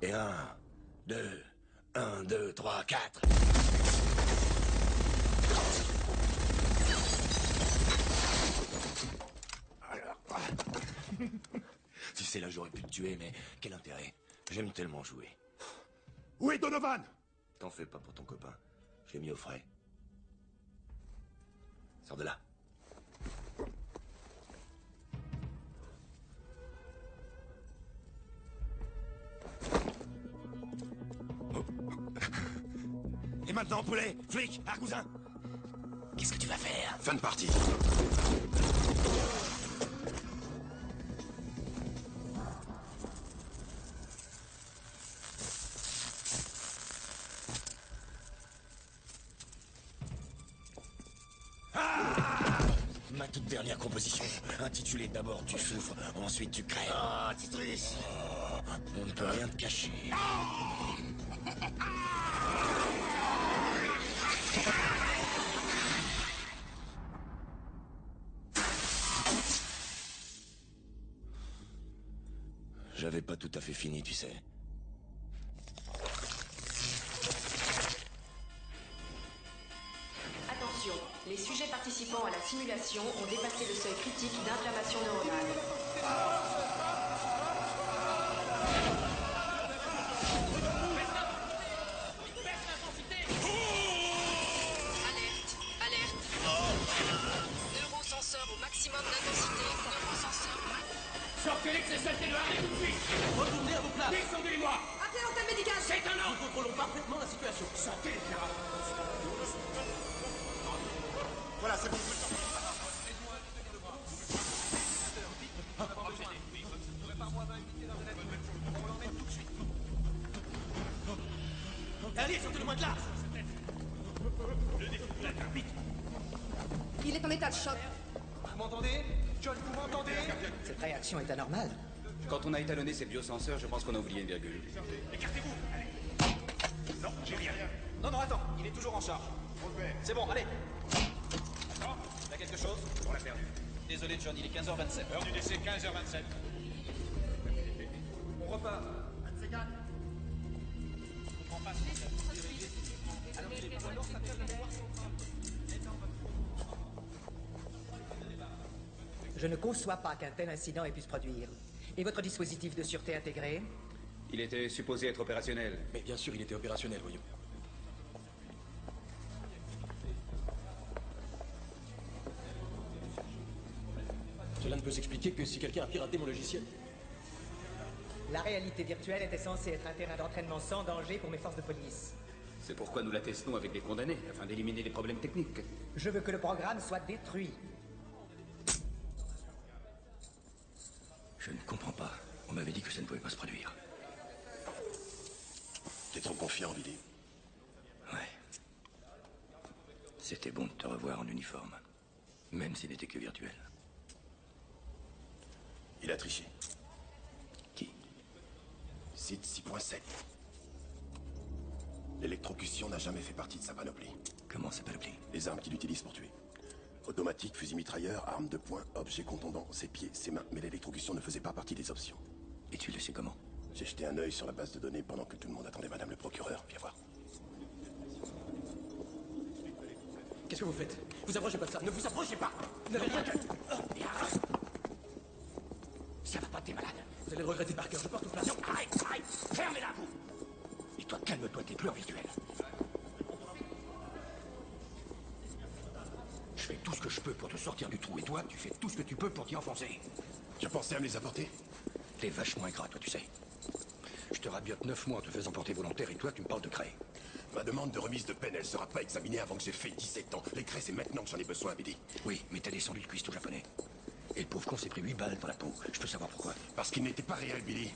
Et 2, 2, 3, 4. Tu sais, là, j'aurais pu te tuer, mais quel intérêt? J'aime tellement jouer. Où est Donovan? T'en fais pas pour ton copain. Je l'ai mis au frais. Sors de là. Et maintenant, poulet, flic, argousin. Qu'est-ce que tu vas faire? Fin de partie. Ma toute dernière composition, intitulée d'abord Tu souffres, ensuite tu crèves. Ah, tu triches. On ne peut rien te cacher. J'avais pas tout à fait fini, tu sais. Attention, les sujets participant à la simulation ont dépassé le seuil critique d'inflammation neuronale. Alerte, alerte. Neurosenseur au maximum d'intensité. Neurosenseur. Sortez l'excès saleté de Harley tout de suite. Retournez à vos places. Descendez-les-moi. Appelez l'antenne médicale. C'est un Nous ordre. contrôlons parfaitement la situation. Sortez les camarades. Voilà, c'est bon. Allez, sortez-le-moi de là. Il est en état de choc. Vous m'entendez? John, vous m'entendez? Cette réaction est anormale. Quand on a étalonné ces biosenseurs, je pense qu'on a oublié une virgule. Écartez-vous. Allez. Non, j'ai rien. Non, non, attends, il est toujours en charge. C'est bon, allez. D'accord. Il y a quelque chose? On l'a perdu. Désolé, John, il est 15h27. Heure du décès, 15h27. On repart. Je ne conçois pas qu'un tel incident ait pu se produire. Et votre dispositif de sûreté intégré? Il était supposé être opérationnel. Mais bien sûr, il était opérationnel, voyons. Cela ne peut s'expliquer que si quelqu'un a piraté mon logiciel. La réalité virtuelle était censée être un terrain d'entraînement sans danger pour mes forces de police. C'est pourquoi nous la testons avec des condamnés, afin d'éliminer les problèmes techniques. Je veux que le programme soit détruit. Je ne comprends pas. On m'avait dit que ça ne pouvait pas se produire. T'es trop confiant, Billy. Ouais. C'était bon de te revoir en uniforme. Même s'il n'était que virtuel. Il a triché. Qui? Site 6.7. L'électrocution n'a jamais fait partie de sa panoplie. Comment ça panoplie? Les armes qu'il utilise pour tuer. Automatique, fusil mitrailleur, arme de poing, objet contondant, ses pieds, ses mains. Mais l'électrocution ne faisait pas partie des options. Et tu le sais comment? J'ai jeté un œil sur la base de données pendant que tout le monde attendait Madame le procureur. Viens voir. Qu'est-ce que vous faites? Vous approchez pas de ça. Ne vous approchez pas. Vous n'avez rien fait. Ça va pas, t'es malade. Vous allez le regretter par cœur. Je porte place. Non, arrête, arrête. Fermez-la, vous. Et toi, calme-toi, t'es plus en virtuel. Je fais tout ce que je peux pour te sortir du trou. Et toi, tu fais tout ce que tu peux pour t'y enfoncer. Tu pensais à me les apporter? T'es vachement ingrat, toi, tu sais. Je te rabiote 9 mois en te faisant porter volontaire et toi, tu me parles de craie. Ma demande de remise de peine, elle sera pas examinée avant que j'ai fait 17 ans. Les craies, c'est maintenant que j'en ai besoin, Billy. Oui, mais t'as descendu le cuistot japonais. Et le pauvre con s'est pris 8 balles dans la peau. Je peux savoir pourquoi. Parce qu'il n'était pas réel, Billy.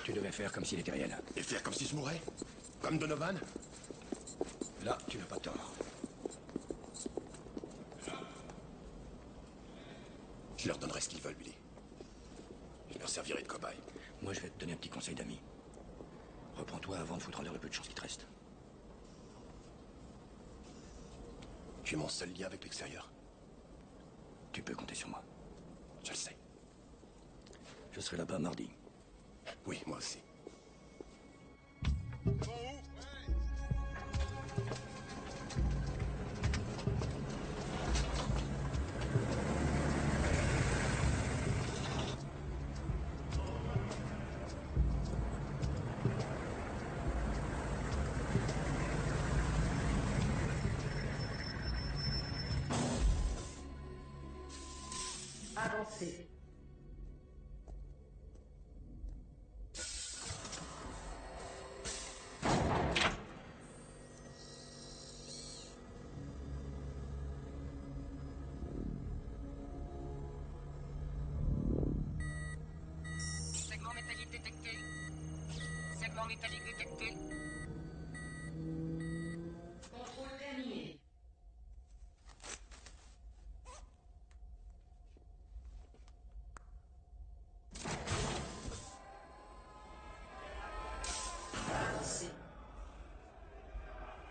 Tu devais faire comme s'il était réel. Et faire comme si je mourais? Comme Donovan? Là, tu n'as pas tort. Je leur donnerai ce qu'ils veulent, Billy. Je leur servirai de cobaye. Moi, je vais te donner un petit conseil d'ami. Reprends-toi avant de foutre en l'air le peu de chance qui te reste. Tu es mon seul lien avec l'extérieur. Tu peux compter sur moi. Je le sais. Je serai là-bas mardi. Oui, moi aussi. Avancez. Segment métallique détecté. Segment métallique détecté. Contrôle terminé. Avancez.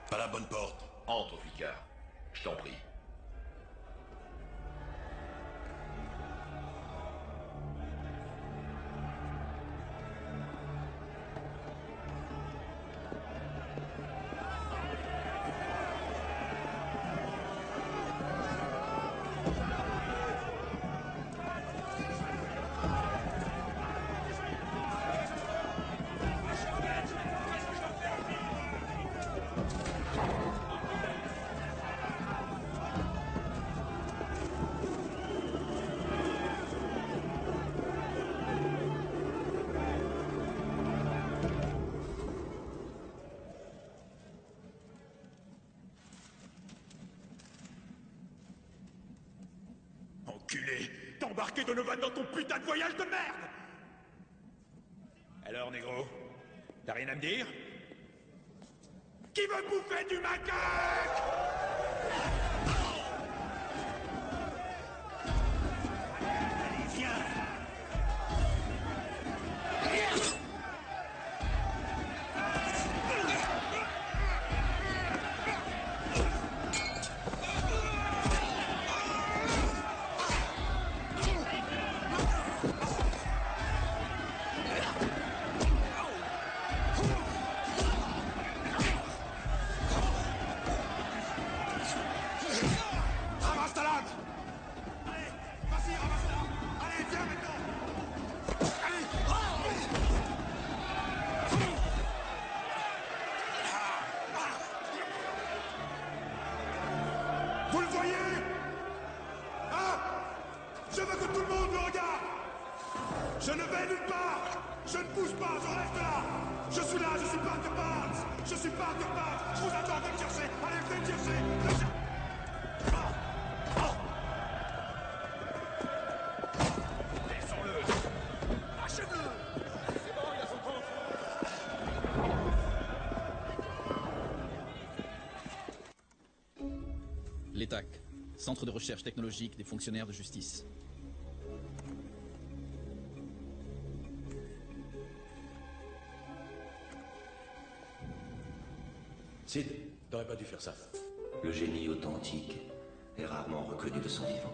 Pas la bonne porte. Entre, Picard. Je t'en prie. Enculé! T'embarquer Donovan dans ton putain de voyage de merde! Alors, négro, t'as rien à me dire? Qui veut bouffer du macaque? Allez, viens! Ramasse ta lame! Allez, vas-y, ramasse-la! Allez, viens maintenant! Allez! Vous le voyez? Hein? Je veux que tout le monde me regarde! Je ne vais nulle part! Je ne bouge pas, je reste là! Je suis là, je suis Parker Barnes! Je suis Parker Barnes! Je vous attends, venez me chercher! Allez, venez me chercher! Venez me chercher. Laissons-le! Achève-le! C'est bon, il a son compte! L'ETAC, Centre de recherche technologique des fonctionnaires de justice. Sid, t'aurais pas dû faire ça. Le génie authentique est rarement reconnu de son vivant.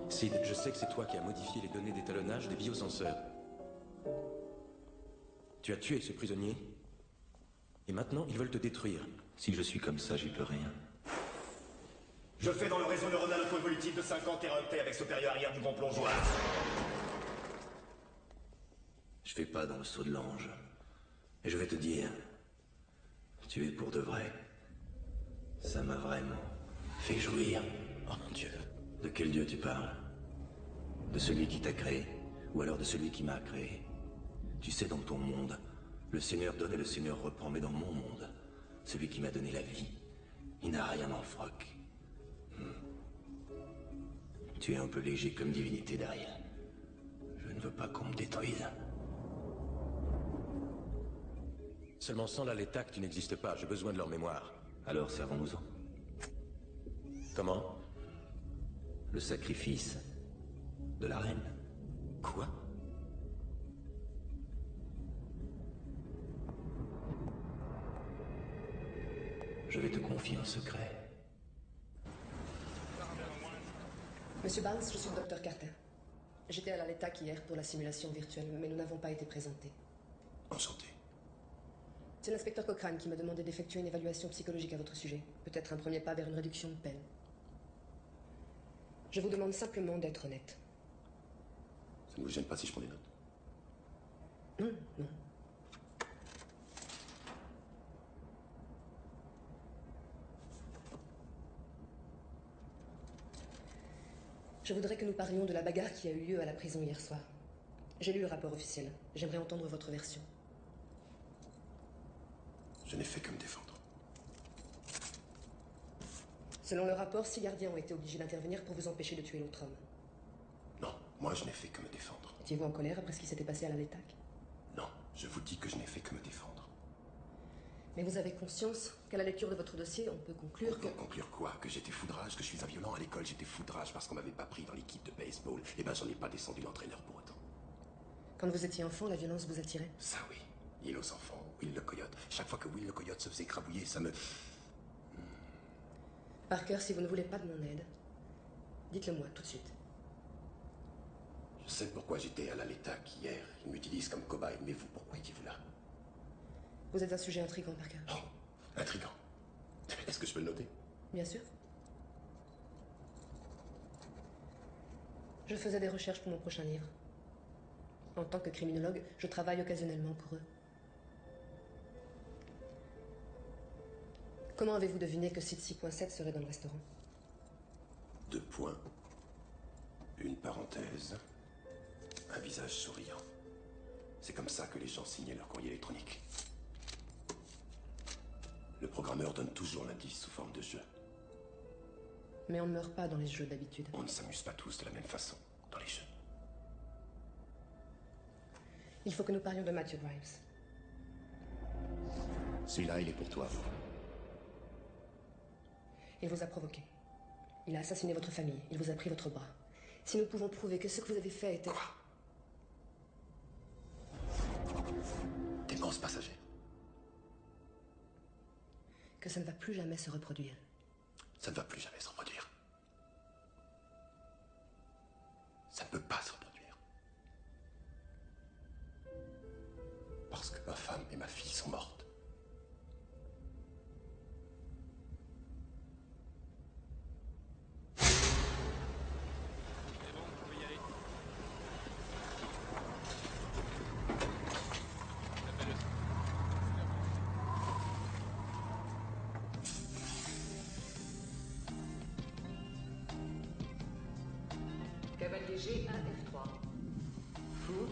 Sid, je sais que c'est toi qui as modifié les données d'étalonnage des biosenseurs. Tu as tué ce prisonnier. Et maintenant, ils veulent te détruire. Si je suis comme ça, j'y peux rien. Je fais dans le réseau neuronal auto-évolutif de 50 TRT avec ce période arrière du grand plongeoir. Je fais pas dans le saut de l'ange. Et je vais te dire, tu es pour de vrai. Ça m'a vraiment fait jouir. Oh mon Dieu. De quel Dieu tu parles? De celui qui t'a créé? Ou alors de celui qui m'a créé? Tu sais, dans ton monde, le Seigneur donne et le Seigneur reprend, mais dans mon monde, celui qui m'a donné la vie, il n'a rien en froc. Tu es un peu léger comme divinité, Daryl. Je ne veux pas qu'on me détruise. Seulement sans la LETAC, tu n'existes pas. J'ai besoin de leur mémoire. Alors servons-nous-en. Comment? Le sacrifice de la reine. Quoi? Je vais te confier un secret. Monsieur Barnes, je suis le docteur Carter. J'étais à la LETAC hier pour la simulation virtuelle, mais nous n'avons pas été présentés. Enchanté. C'est l'inspecteur Cochrane qui m'a demandé d'effectuer une évaluation psychologique à votre sujet. Peut-être un premier pas vers une réduction de peine. Je vous demande simplement d'être honnête. Ça ne vous gêne pas si je prends des notes? Non, non. Je voudrais que nous parlions de la bagarre qui a eu lieu à la prison hier soir. J'ai lu le rapport officiel. J'aimerais entendre votre version. Je n'ai fait que me défendre. Selon le rapport, 6 gardiens ont été obligés d'intervenir pour vous empêcher de tuer l'autre homme. Non, moi je n'ai fait que me défendre. Étiez-vous en colère après ce qui s'était passé à la Létac? Non, je vous dis que je n'ai fait que me défendre. Mais vous avez conscience qu'à la lecture de votre dossier, on peut conclure que... Conclure quoi? Que j'étais foudrage? Que je suis un violent? À l'école, j'étais foudrage parce qu'on m'avait pas pris dans l'équipe de baseball. Eh ben, j'en ai pas descendu l'entraîneur pour autant. Quand vous étiez enfant, la violence vous attirait? Ça oui. Île aux enfants, Will le coyote. Chaque fois que Will le coyote se faisait écrabouiller, ça me... Parker, si vous ne voulez pas de mon aide, dites-le moi tout de suite. Je sais pourquoi j'étais à la Létac hier. Ils m'utilisent comme cobaye, mais vous, pourquoi étiez-vous là? Vous êtes un sujet intriguant, Parker. Oh, intriguant. Est-ce que je peux le noter? Bien sûr. Je faisais des recherches pour mon prochain livre. En tant que criminologue, je travaille occasionnellement pour eux. Comment avez-vous deviné que site 6.7 serait dans le restaurant? 2 points. Une parenthèse. Un visage souriant. C'est comme ça que les gens signaient leur courrier électronique. Le programmeur donne toujours l'indice sous forme de jeu. Mais on ne meurt pas dans les jeux d'habitude. On ne s'amuse pas tous de la même façon dans les jeux. Il faut que nous parlions de Matthew Grimes. Celui-là, il est pour toi. Il vous a provoqué. Il a assassiné votre famille. Il vous a pris votre bras. Si nous pouvons prouver que ce que vous avez fait était... Quoi? Démence passagère. Que ça ne va plus jamais se reproduire. Ça ne va plus jamais se reproduire. Ça ne peut pas se reproduire. Parce que ma femme et ma fille sont mortes. Cavalier G1 F3. Four.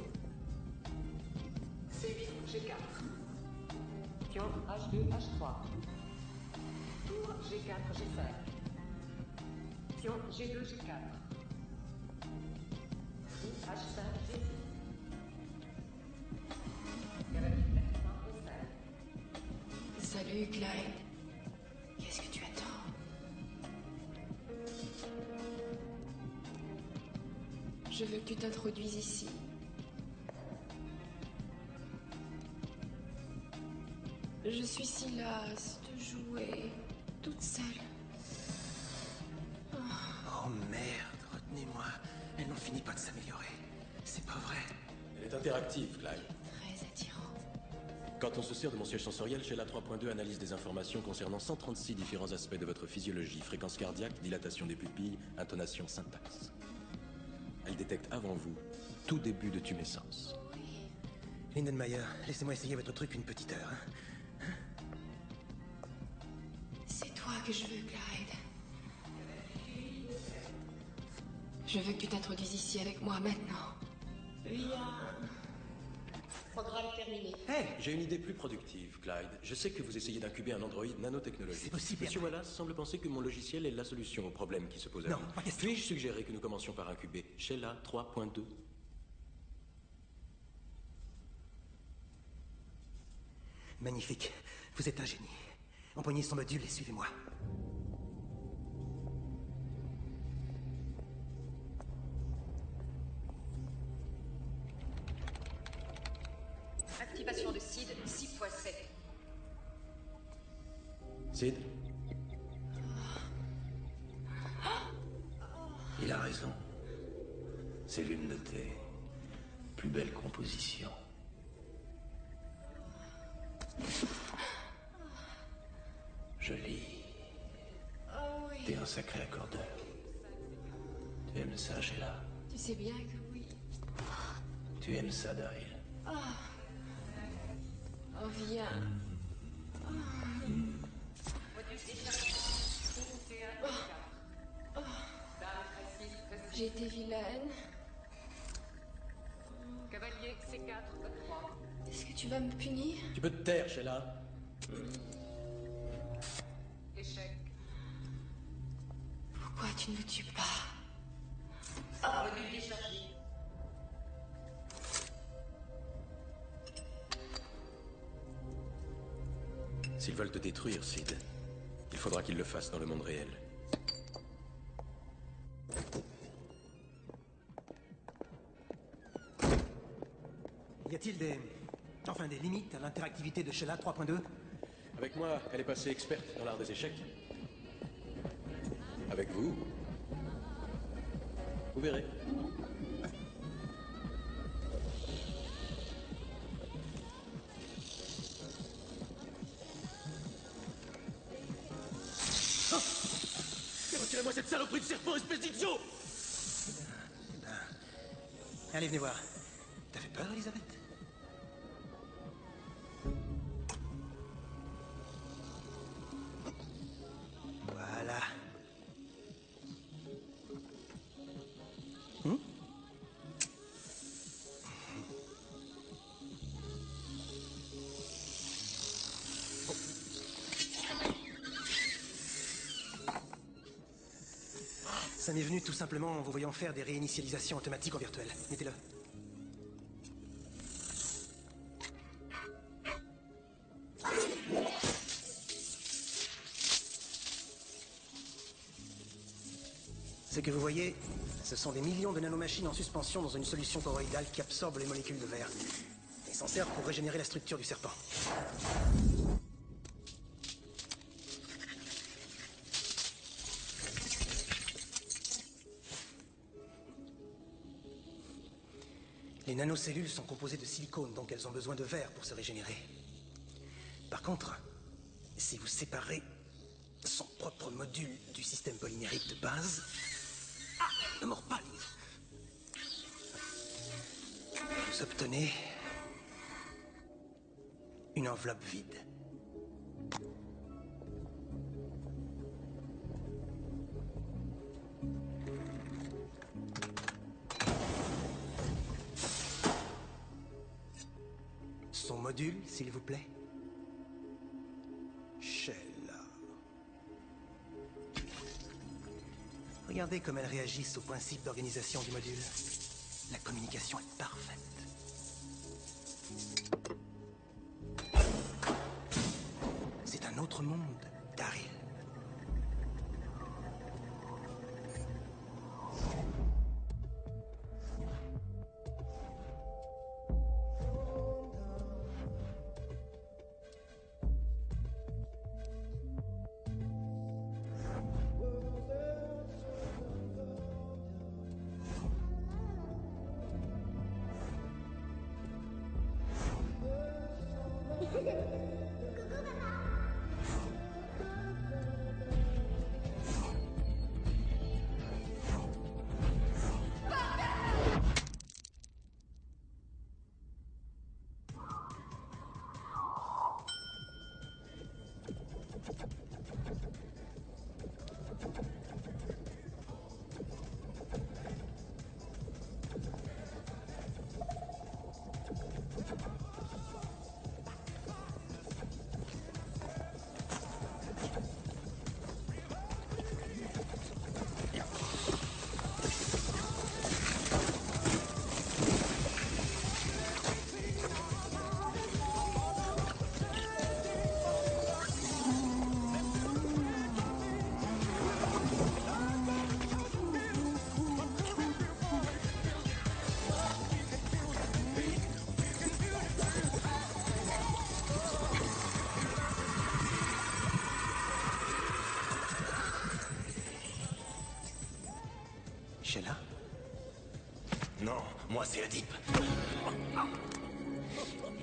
C8 G4. Pion H2 H3. Tour G4 G5. Pion G2 G4. Fou H5 G6. Cavalier F1 E5. Salut Clyde. Qu'est-ce que tu attends? Je veux que tu t'introduises ici. Je suis si lasse de jouer toute seule. Oh merde, retenez-moi. Elle n'en finit pas de s'améliorer. C'est pas vrai. Elle est interactive, Clyde. Très attirant. Quand on se sert de mon siège sensoriel, Sheila 3.2 analyse des informations concernant 136 différents aspects de votre physiologie. Fréquence cardiaque, dilatation des pupilles, intonation, syntaxe. Elle détecte avant vous tout début de tumescence. Lindenmayer, laissez-moi essayer votre truc une petite heure. C'est toi que je veux, Clyde. Je veux que tu t'introduises ici avec moi maintenant. Viens. Programme terminé. Hey, j'ai une idée plus productive, Clyde. Je sais que vous essayez d'incuber un androïde nanotechnologique. C'est possible. Monsieur Wallace semble penser que mon logiciel est la solution au problème qui se pose à Non, vous. pas question. Puis-je suggérer que nous commencions par incuber Sheila 3.2? Magnifique. Vous êtes un génie. Empoignez son module et suivez-moi. Activation de SID 6.7. Sid? Il a raison. C'est l'une de tes plus belles compositions. Joli. Oh oui. T'es un sacré accordeur. Tu aimes ça, Sheila? Tu sais bien que oui. Tu aimes ça, Daryl? Oh, viens. J'ai été vilaine. Cavalier C4, E3. Est-ce que tu vas me punir? Tu peux te taire, Sheila. Échec. Pourquoi tu ne me tues pas? Module déchargé. S'ils veulent te détruire, Sid, il faudra qu'ils le fassent dans le monde réel. Y a-t-il des limites à l'interactivité de Sheila 3.2? Avec moi, elle est passée experte dans l'art des échecs. Avec vous, vous verrez. Retirez-moi cette saloperie de serpent, espèce d'idiot! Allez, venez voir. T'as fait peur, Elisabeth? Voilà. Ça m'est venu tout simplement en vous voyant faire des réinitialisations automatiques en virtuel. Mettez-le. Ce que vous voyez, ce sont des millions de nanomachines en suspension dans une solution toroïdale qui absorbe les molécules de verre et s'en servent pour régénérer la structure du serpent. Les nanocellules sont composées de silicone, donc elles ont besoin de verre pour se régénérer. Par contre, si vous séparez son propre module du système polymérique de base... Ah, ne mords pas, Lise. Vous obtenez une enveloppe vide. Son module, s'il vous plaît. Sheila. Regardez comme elles réagissent au principe d'organisation du module. La communication est parfaite. C'est un autre monde, Daryl. Sheila? Non, moi c'est Oedipe.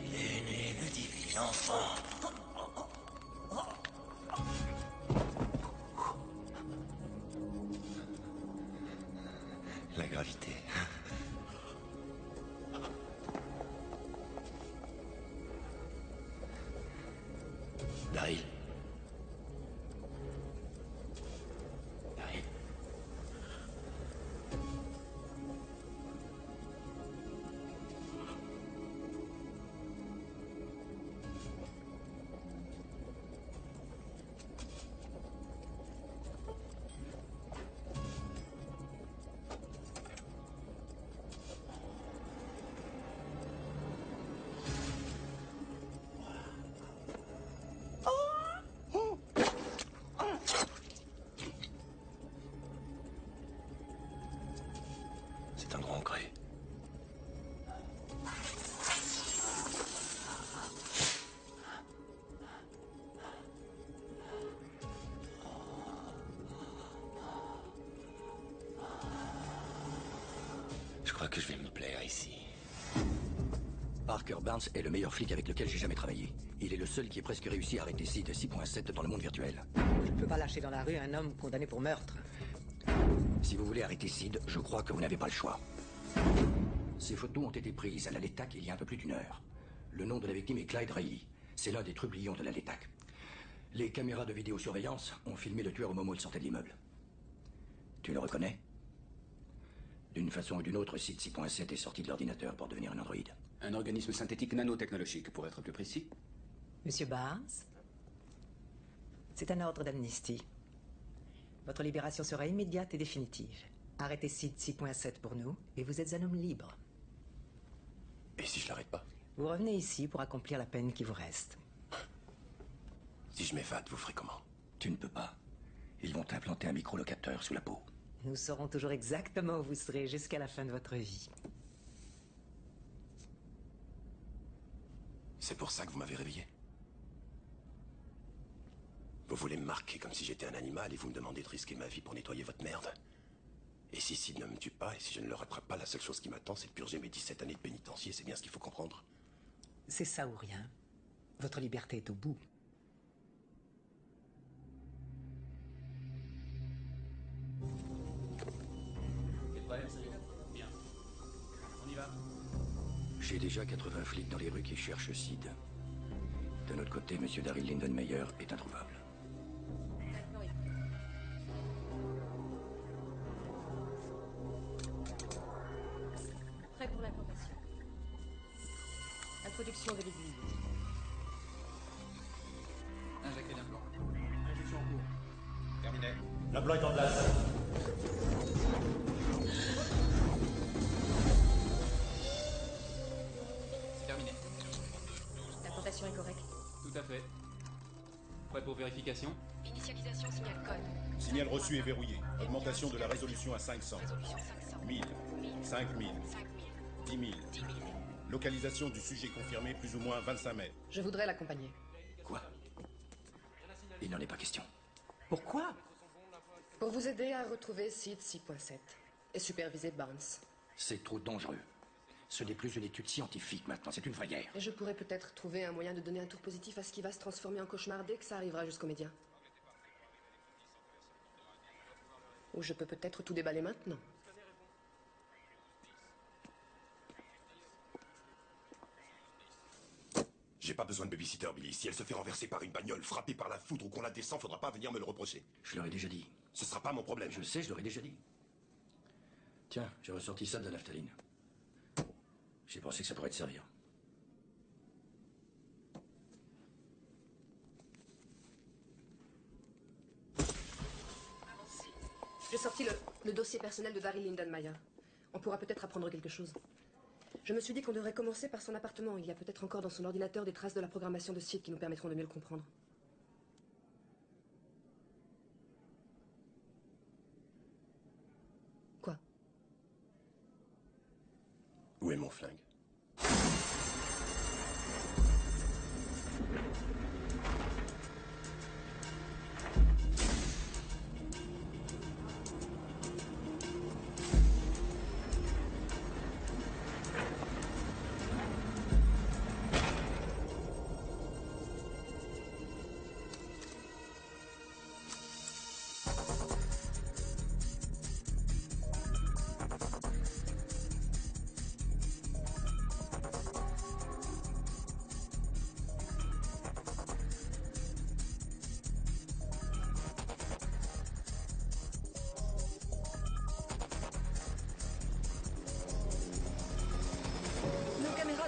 L'aîné, le divin enfant. La gravité. Daryl. Daryl. C'est un grand gré. Je crois que je vais me plaire ici. Parker Barnes est le meilleur flic avec lequel j'ai jamais travaillé. Il est le seul qui ait presque réussi à arrêter Sid 6.7 dans le monde virtuel. Je ne peux pas lâcher dans la rue un homme condamné pour meurtre. Si vous voulez arrêter Sid, je crois que vous n'avez pas le choix. Ces photos ont été prises à la LETAC il y a un peu plus d'une heure. Le nom de la victime est Clyde Riley. C'est l'un des trublions de la LETAC. Les caméras de vidéosurveillance ont filmé le tueur au moment où il sortait de l'immeuble. Tu le reconnais? D'une façon ou d'une autre, Sid 6.7 est sorti de l'ordinateur pour devenir un androïde. Un organisme synthétique nanotechnologique, pour être plus précis. Monsieur Barnes, c'est un ordre d'amnistie. Votre libération sera immédiate et définitive. Arrêtez Sid 6.7 pour nous, et vous êtes un homme libre. Et si je l'arrête pas? Vous revenez ici pour accomplir la peine qui vous reste. Si je m'évade, vous ferez comment? Tu ne peux pas. Ils vont t'implanter un microlocateur sous la peau. Nous saurons toujours exactement où vous serez jusqu'à la fin de votre vie. C'est pour ça que vous m'avez réveillé? Vous voulez me marquer comme si j'étais un animal et vous me demandez de risquer ma vie pour nettoyer votre merde? Et si Sid ne me tue pas et si je ne le rattrape pas, la seule chose qui m'attend, c'est de purger mes 17 années de pénitencier, c'est bien ce qu'il faut comprendre. C'est ça ou rien. Votre liberté est au bout. T'es prêt? Bien. On y va. J'ai déjà 80 flics dans les rues qui cherchent Sid. De notre côté, M. Daryl Lindenmayer est introuvable. Prêt pour l'implantation. Introduction de l'aiguille. Injectez l'implant. Injection en cours. Terminé. L'implant est en place. C'est terminé. L'implantation est correcte. Tout à fait. Prêt pour vérification? Initialisation signal code. Signal reçu et verrouillé. Augmentation de la résolution à 500. Résolution 500. 1000. 5000. 5000. 10 000. Localisation du sujet confirmée plus ou moins 25 mètres. Je voudrais l'accompagner. Quoi? Il n'en est pas question. Pourquoi? Pour vous aider à retrouver Sid 6.7 et superviser Barnes. C'est trop dangereux. Ce n'est plus une étude scientifique maintenant, c'est une vraie guerre. Et je pourrais peut-être trouver un moyen de donner un tour positif à ce qui va se transformer en cauchemar dès que ça arrivera jusqu'aux médias. Ou je peux peut-être tout déballer maintenant. J'ai pas besoin de babysitter, Billy. Si elle se fait renverser par une bagnole, frappée par la foudre ou qu'on la descend, faudra pas venir me le reprocher. Je leur ai déjà dit. Ce sera pas mon problème. Je sais, je leur ai déjà dit. Tiens, j'ai ressorti ça de la naphtaline. J'ai pensé que ça pourrait te servir. J'ai sorti le dossier personnel de Daryl Lindenmayer. On pourra peut-être apprendre quelque chose. Je me suis dit qu'on devrait commencer par son appartement. Il y a peut-être encore dans son ordinateur des traces de la programmation de Sid qui nous permettront de mieux le comprendre. Quoi? Où est mon flingue?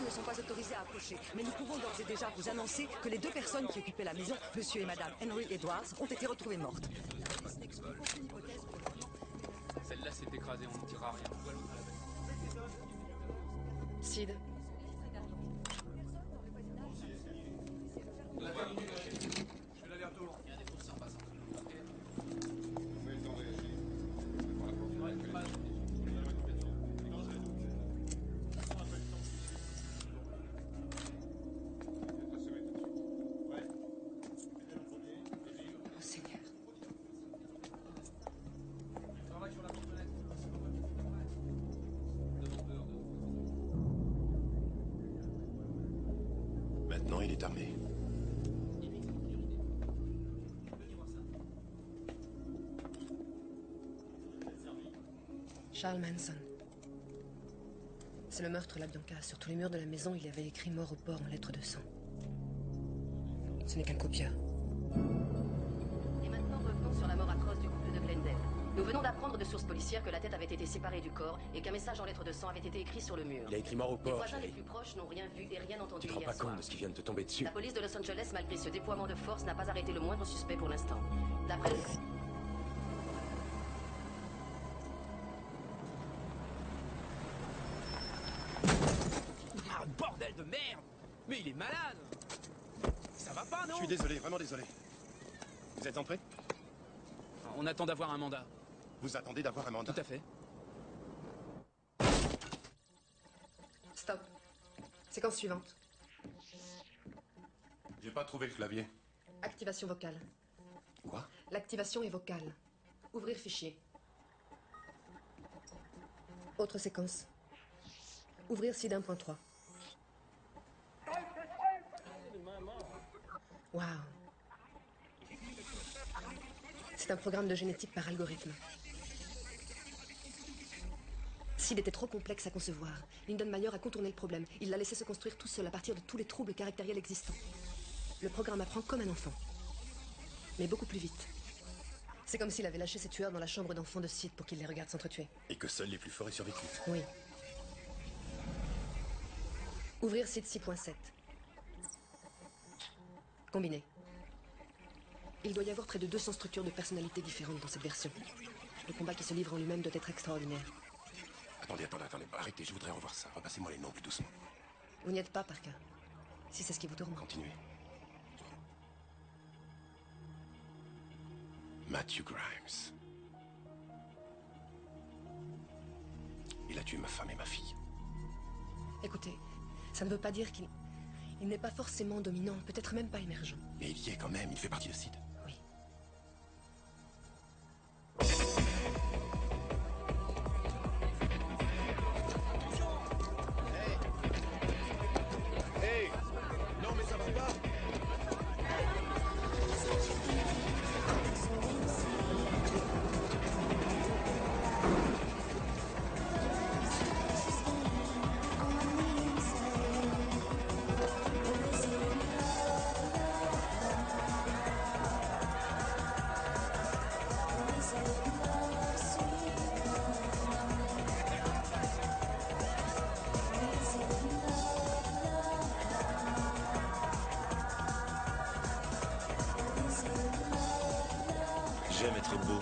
Ne sont pas autorisés à approcher, mais nous pouvons d'ores et déjà vous annoncer que les deux personnes qui occupaient la maison, monsieur et madame Henry Edwards, ont été retrouvées mortes. Celle-là s'est écrasée, on n'en tirera rien. Sid. Je fais l'aller-retour. Il y a des fours en passant. Vous pouvez le temps réagir. Non, il est armé. Charles Manson. C'est le meurtre, la Bianca. Sur tous les murs de la maison, il y avait écrit mort au port en lettres de sang. Ce n'est qu'un copieur. Et maintenant, revenons sur la mort atroce du couple de Glendale. Nous venons d'apprendre de sources policières que la tête avait été séparée du corps et qu'un message en lettres de sang avait été écrit sur le mur. Il a écrit mort au Les port. voisins les plus proches n'ont rien vu et rien entendu Tu te rends hier pas soir. compte de ce qui vient de te tomber dessus. La police de Los Angeles, malgré ce déploiement de force, n'a pas arrêté le moindre suspect pour l'instant. D'après le... Ah, bordel de merde! Mais il est malade! Ça va pas, non? Je suis désolé, vraiment désolé. Vous êtes entré? On attend d'avoir un mandat. Vous attendez d'avoir un mandat? Tout à fait. Stop. Séquence suivante. J'ai pas trouvé le clavier. Activation vocale. Quoi? L'activation est vocale. Ouvrir fichier. Autre séquence. Ouvrir SID 1.3. Waouh. C'est un programme de génétique par algorithme. SID était trop complexe à concevoir. Lindenmayer a contourné le problème. Il l'a laissé se construire tout seul à partir de tous les troubles caractériels existants. Le programme apprend comme un enfant. Mais beaucoup plus vite. C'est comme s'il avait lâché ses tueurs dans la chambre d'enfants de SID pour qu'ils les regardent s'entretuer. Et que seuls les plus forts aient survécu. Oui. Ouvrir SID 6.7. Combiné. Il doit y avoir près de 200 structures de personnalités différentes dans cette version. Le combat qui se livre en lui-même doit être extraordinaire. Attendez. Arrêtez, je voudrais revoir ça. Repassez-moi les noms plus doucement. Vous n'y êtes pas, Parker. Si c'est ce qui vous tourmente. Continuez. Matthew Grimes. Il a tué ma femme et ma fille. Écoutez, ça ne veut pas dire qu'il n'est pas forcément dominant, peut-être même pas émergent. Mais il y est quand même, il fait partie de SID. Oui. Hey! Non mais ça va pas! J'aime être beau.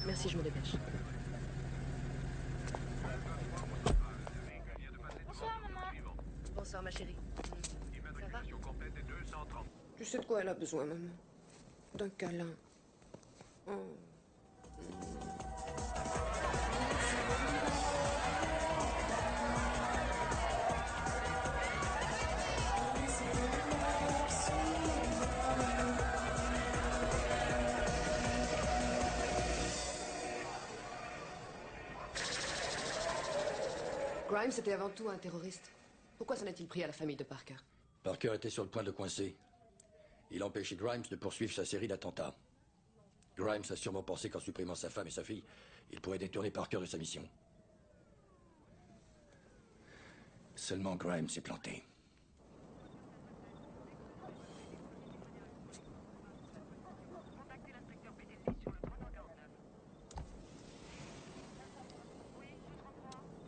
Merci, je me dépêche. Bonsoir, maman. Bonsoir, ma chérie. Ça va? Tu sais de quoi elle a besoin, maman? D'un câlin. Oh. Grimes était avant tout un terroriste. Pourquoi s'en est-il pris à la famille de Parker? Parker était sur le point de coincer. Il a empêché Grimes de poursuivre sa série d'attentats. Grimes a sûrement pensé qu'en supprimant sa femme et sa fille, il pourrait détourner Parker de sa mission. Seulement Grimes s'est planté.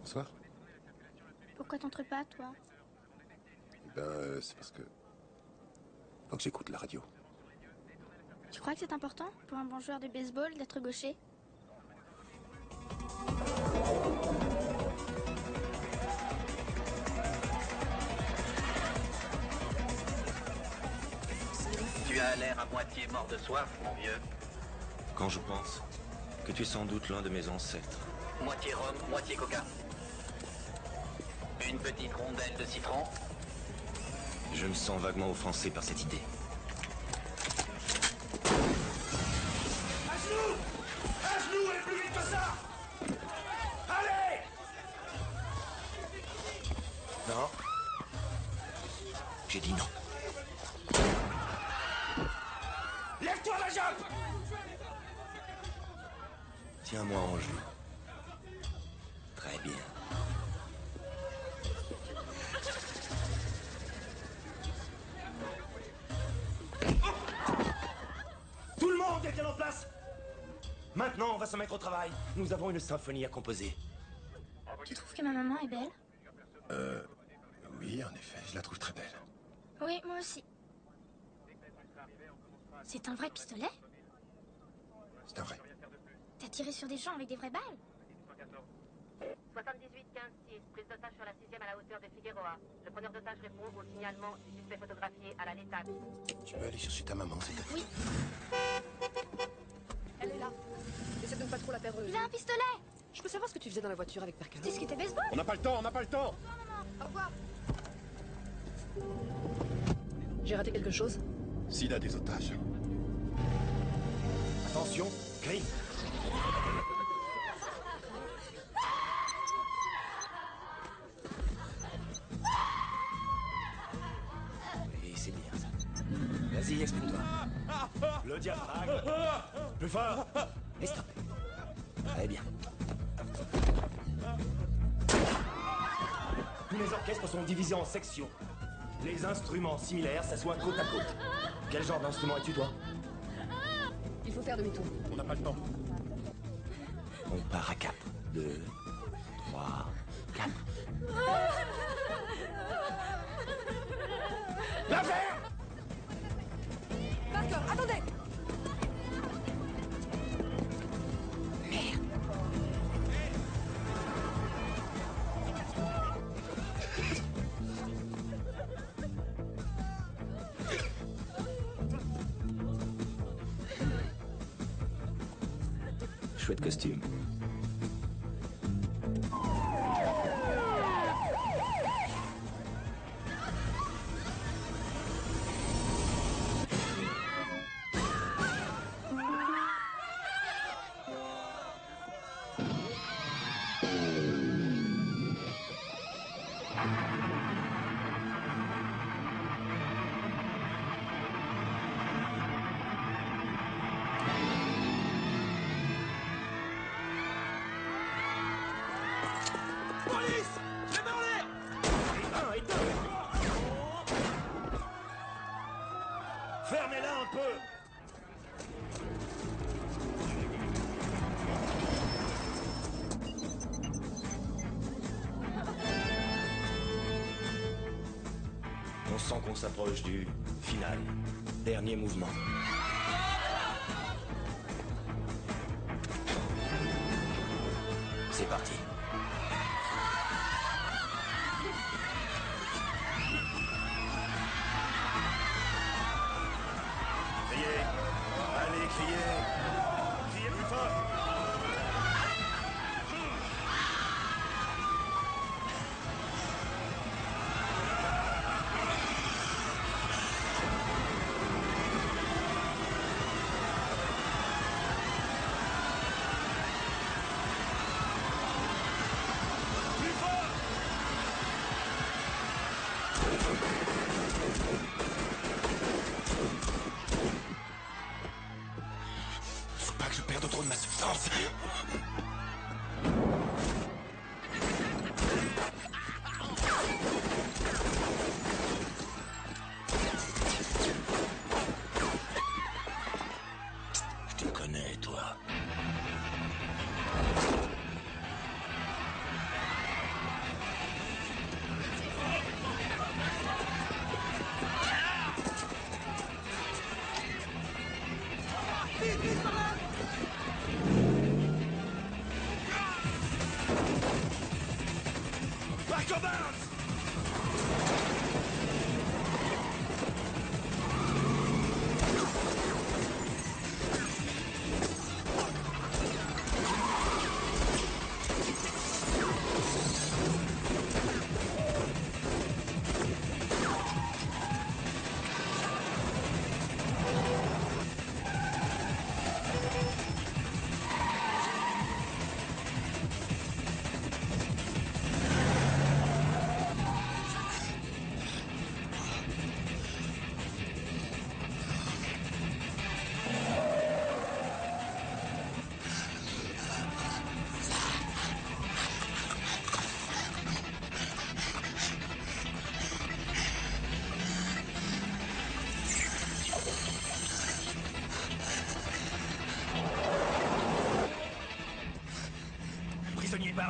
Bonsoir. Pourquoi t'entres pas, toi? C'est parce que... Faut que j'écoute la radio. Tu crois que c'est important pour un bon joueur de baseball d'être gaucher? Tu as l'air à moitié mort de soif, mon vieux. Quand je pense que tu es sans doute l'un de mes ancêtres. Moitié rhum, moitié coca. Une petite rondelle de citron. Je me sens vaguement offensé par cette idée. À genoux! À genoux, allez plus vite que ça! Tiens-moi en joue. Très bien. Tout le monde est bien en place. Maintenant, on va se mettre au travail. Nous avons une symphonie à composer. Tu trouves que ma maman est belle? Oui, en effet, je la trouve très belle. Oui, moi aussi. C'est un vrai pistolet? C'est un vrai. T'as tiré sur des gens avec des vraies balles? 78-15-6, prise d'otage sur la 6e à la hauteur de Figueroa. Le preneur d'otage répond au signalement du suspect photographié à la létale. Tu peux aller chercher ta maman, s'il te plaît? Oui. Elle est là. Essaie de ne pas trop la perdre. Il a un pistolet! Je peux savoir ce que tu faisais dans la voiture avec Parker? Discuter baseball? On n'a pas le temps, on n'a pas le temps! Au revoir. J'ai raté quelque chose? S'il a des otages. Attention, crie. Oui, c'est bien ça. Vas-y, exprime-toi. Le diaphragme. Plus fort. Et stop. Très bien. Tous les orchestres sont divisés en sections. Les instruments similaires s'assoient côte à côte. Quel genre d'instrument es-tu, toi? Il faut faire demi-tour. On n'a pas le temps. On part à 4. 2, 3, 4. L'affaire! Parker, attendez! Chouette costume. Police! Je les mets en l'air! Fermez-la un peu! On sent qu'on s'approche du final. Dernier mouvement. C'est parti. Criez! Allez, criez! Criez plus fort! Plus fort! Faut pas que je perde trop de ma substance. Je te connais, toi.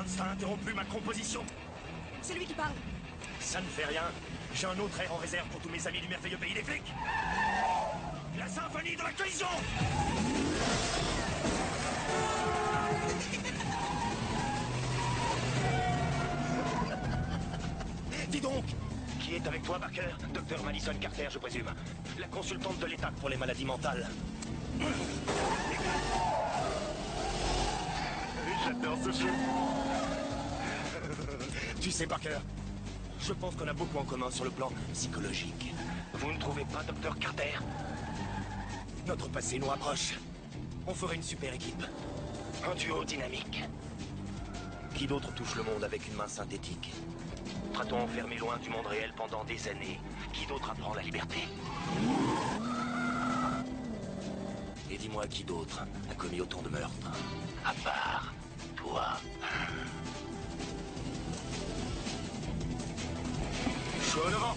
Barnes, t'as interrompu ma composition. C'est lui qui parle. Ça ne fait rien. J'ai un autre air en réserve pour tous mes amis du merveilleux pays des flics. La symphonie de la collision. Dis donc, qui est avec toi, Parker? Docteur Madison Carter, je présume. La consultante de l'État pour les maladies mentales. J'adore ce jeu. Tu sais, Parker, je pense qu'on a beaucoup en commun sur le plan psychologique. Vous ne trouvez pas, Docteur Carter? Notre passé nous rapproche. On ferait une super équipe. Un duo dynamique. Qui d'autre touche le monde avec une main synthétique? Sera-t-on enfermé loin du monde réel pendant des années? Qui d'autre apprend la liberté? Et dis-moi, qui d'autre a commis autant de meurtres? À part toi. Chaud devant.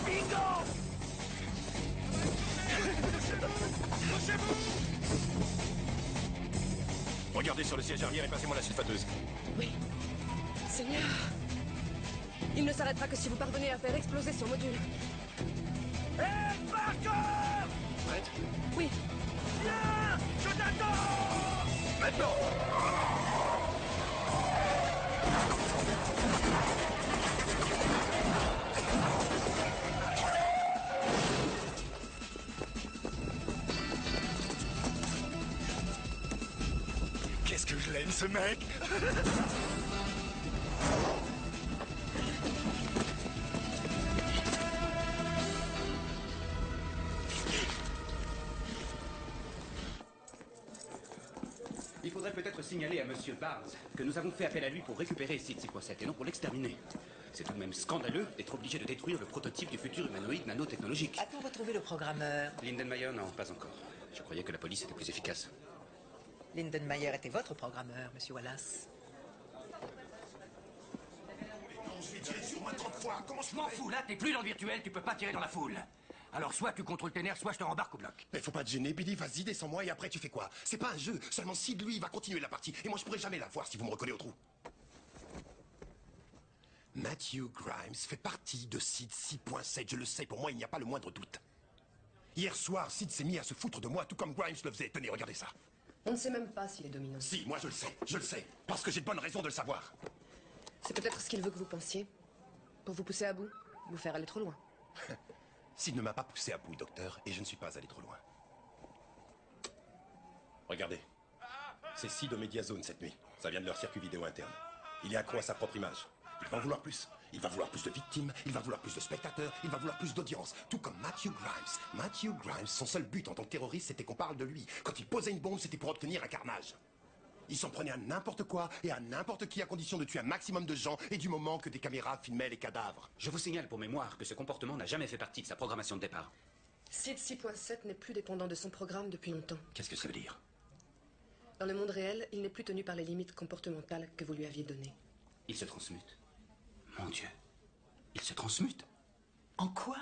Bingo! Regardez sur le siège arrière et passez-moi la sulfateuse. Oui. Seigneur. Il ne s'arrêtera que si vous parvenez à faire exploser son module. Hé, Parker! Prête? Oui. Viens! Je t'attends! Maintenant! Qu'est-ce que je l'aime, ce mec! Il faudrait peut-être signaler à Monsieur Barnes que nous avons fait appel à lui pour récupérer SID 6.7 et non pour l'exterminer. C'est tout de même scandaleux d'être obligé de détruire le prototype du futur humanoïde nanotechnologique. A-t-on retrouvé le programmeur? Lindenmayer, non, pas encore. Je croyais que la police était plus efficace. Lindenmayer était votre programmeur, Monsieur Wallace. Je vais tirer sur moi 30 fois. Comment je m'en fous, là, t'es plus dans le virtuel, tu peux pas tirer dans la foule. Alors soit tu contrôles tes nerfs, soit je te rembarque au bloc. Mais faut pas te gêner, Billy, vas-y, descends-moi et après tu fais quoi? C'est pas un jeu, seulement Sid, lui, il va continuer la partie. Et moi je pourrai jamais la voir si vous me recollez au trou. Matthew Grimes fait partie de Sid 6.7, je le sais, pour moi il n'y a pas le moindre doute. Hier soir, Sid s'est mis à se foutre de moi, tout comme Grimes le faisait. Tenez, regardez ça. On ne sait même pas s'il est dominant. Si, moi je le sais, parce que j'ai de bonnes raisons de le savoir. C'est peut-être ce qu'il veut que vous pensiez. Pour vous pousser à bout, vous faire aller trop loin. Sid ne m'a pas poussé à bout, docteur, et je ne suis pas allé trop loin. Regardez. C'est Sid au Mediazone cette nuit. Ça vient de leur circuit vidéo interne. Il est accro à sa propre image. Il va en vouloir plus. Il va vouloir plus de victimes, il va vouloir plus de spectateurs, il va vouloir plus d'audience. Tout comme Matthew Grimes. Matthew Grimes, son seul but en tant que terroriste, c'était qu'on parle de lui. Quand il posait une bombe, c'était pour obtenir un carnage. Il s'en prenait à n'importe quoi et à n'importe qui à condition de tuer un maximum de gens et du moment que des caméras filmaient les cadavres. Je vous signale pour mémoire que ce comportement n'a jamais fait partie de sa programmation de départ. SID 6.7 n'est plus dépendant de son programme depuis longtemps. Qu'est-ce que ça veut dire? Dans le monde réel, il n'est plus tenu par les limites comportementales que vous lui aviez données. Il se transmute. Mon Dieu. Il se transmute. En quoi?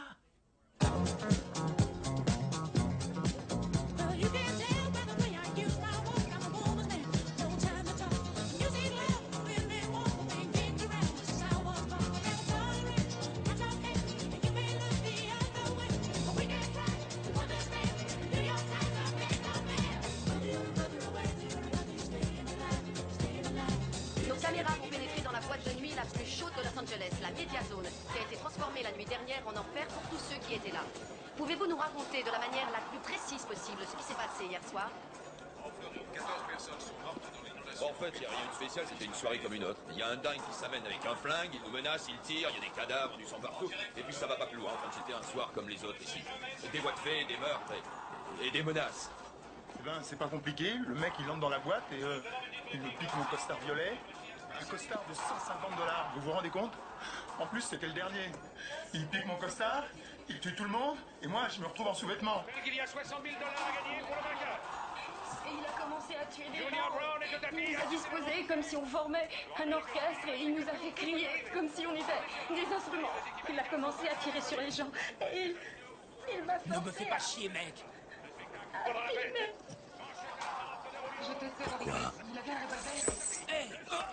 La Mediazone, qui a été transformée la nuit dernière en enfer pour tous ceux qui étaient là. Pouvez-vous nous raconter de la manière la plus précise possible ce qui s'est passé hier soir? Environ 14 personnes sont mortes dans l'inondation. Bon, en fait, il n'y a rien de spécial, c'était une soirée comme une autre. Il y a un dingue qui s'amène avec un flingue, il nous menace, il tire, il y a des cadavres, du sang partout. Et puis ça va pas plus loin, enfin, c'était un soir comme les autres ici. Des voies de fait, des meurtres et des menaces. Eh ben, c'est pas compliqué, le mec il entre dans la boîte et il me pique mon costard violet. Un costard de $150, vous vous rendez compte? En plus, c'était le dernier. Il pique mon costard, il tue tout le monde, et moi, je me retrouve en sous-vêtements. Il y a $60 000 à gagner pour le vainqueur. Et il a commencé à tuer des Junior Brown est de tapis. Il nous a disposé comme si on formait un orchestre et il nous a fait crier comme si on était des instruments. Il a commencé à tirer sur les gens et Il m'a forcé. Ne me fais pas chier, mec. Je te sais, Pourquoi? il avait un revolver.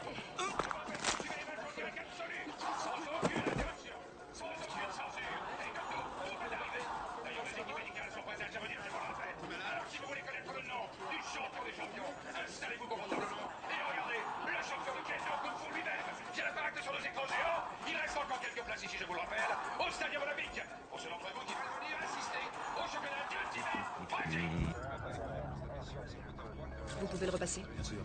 Installez-vous confortablement et regardez, le champion de Kendo Kung Fu lui-même vient d'apparaître sur nos écrans géants. Il reste encore quelques places ici, je vous le rappelle, au Stadium Olympique. Pour ceux d'entre vous qui veulent venir assister au championnat d'Ultimate Fighting. Vous pouvez le repasser? Bien sûr.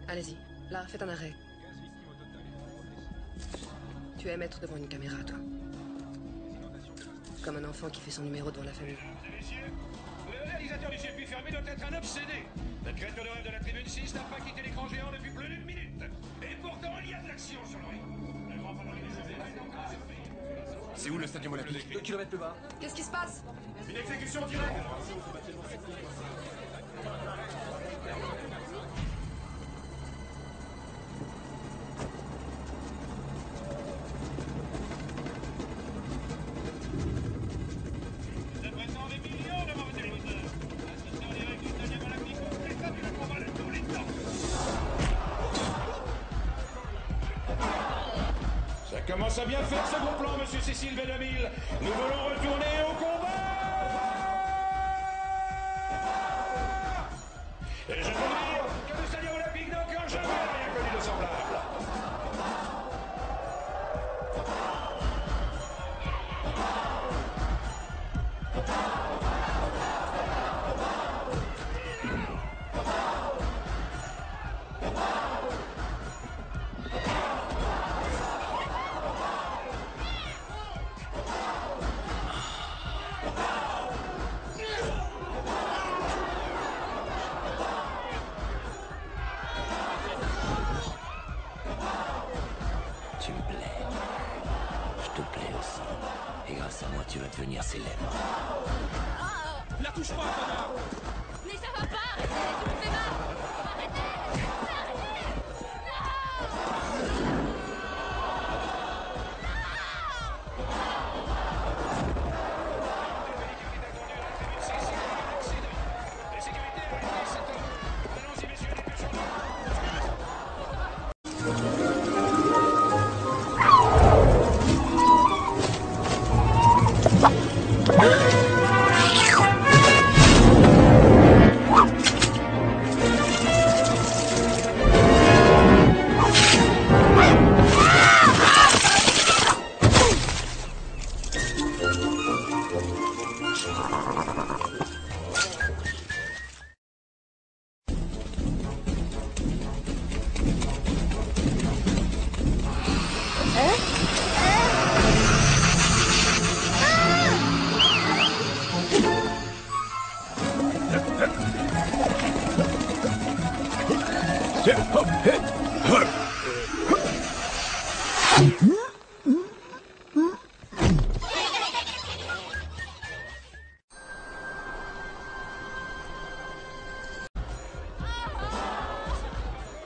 Allez-y. Là, faites un arrêt. Tu es maître devant une caméra, toi. Comme un enfant qui fait son numéro devant la famille. Le réalisateur du circuit fermé doit être un obsédé. La créature de rêve de la tribune 6 n'a pas quitté l'écran géant depuis plus d'une minute. Et pourtant, il y a de l'action sur le ring. C'est où le stadium olympique? 2 kilomètres plus bas. Qu'est-ce qui se passe? Une exécution directe. Ça commence à bien faire ce gros plan, monsieur Cécile B2000. Nous voulons retourner au combat. Et je veux dire que le stadium olympique n'a encore jamais rien connu de semblable. Tu me plais. Je te plais aussi. Et grâce à moi, tu vas devenir célèbre. La touche pas, connard. Mais ça va pas, arrêtez, tu me fais mal. Arrêtez.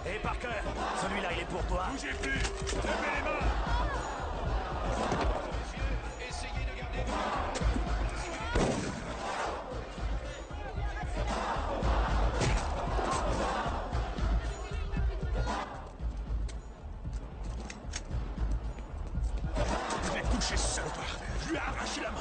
Hé Parker, celui-là il est pour toi. Bougez plus, levez les mains. Messieurs, essayez de garder Je l'ai touché, ce salopard. Je lui ai arraché la main.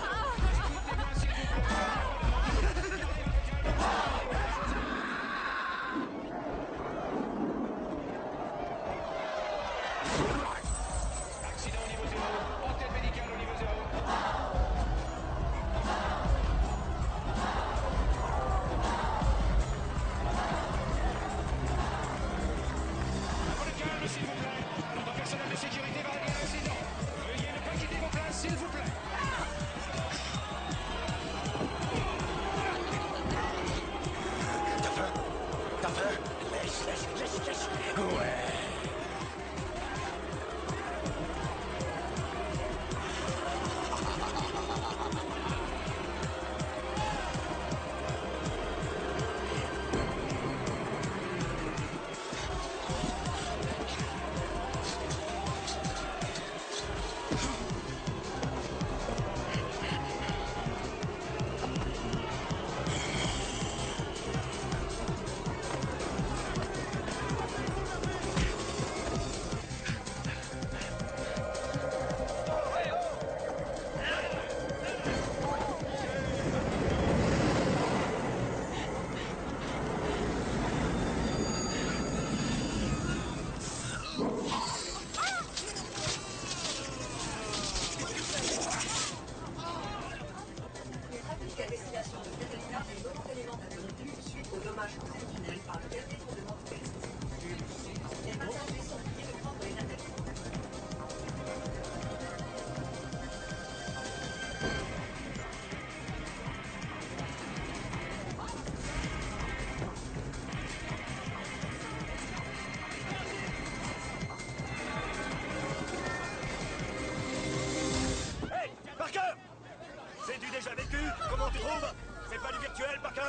trouve, c'est pas du virtuel, Parker.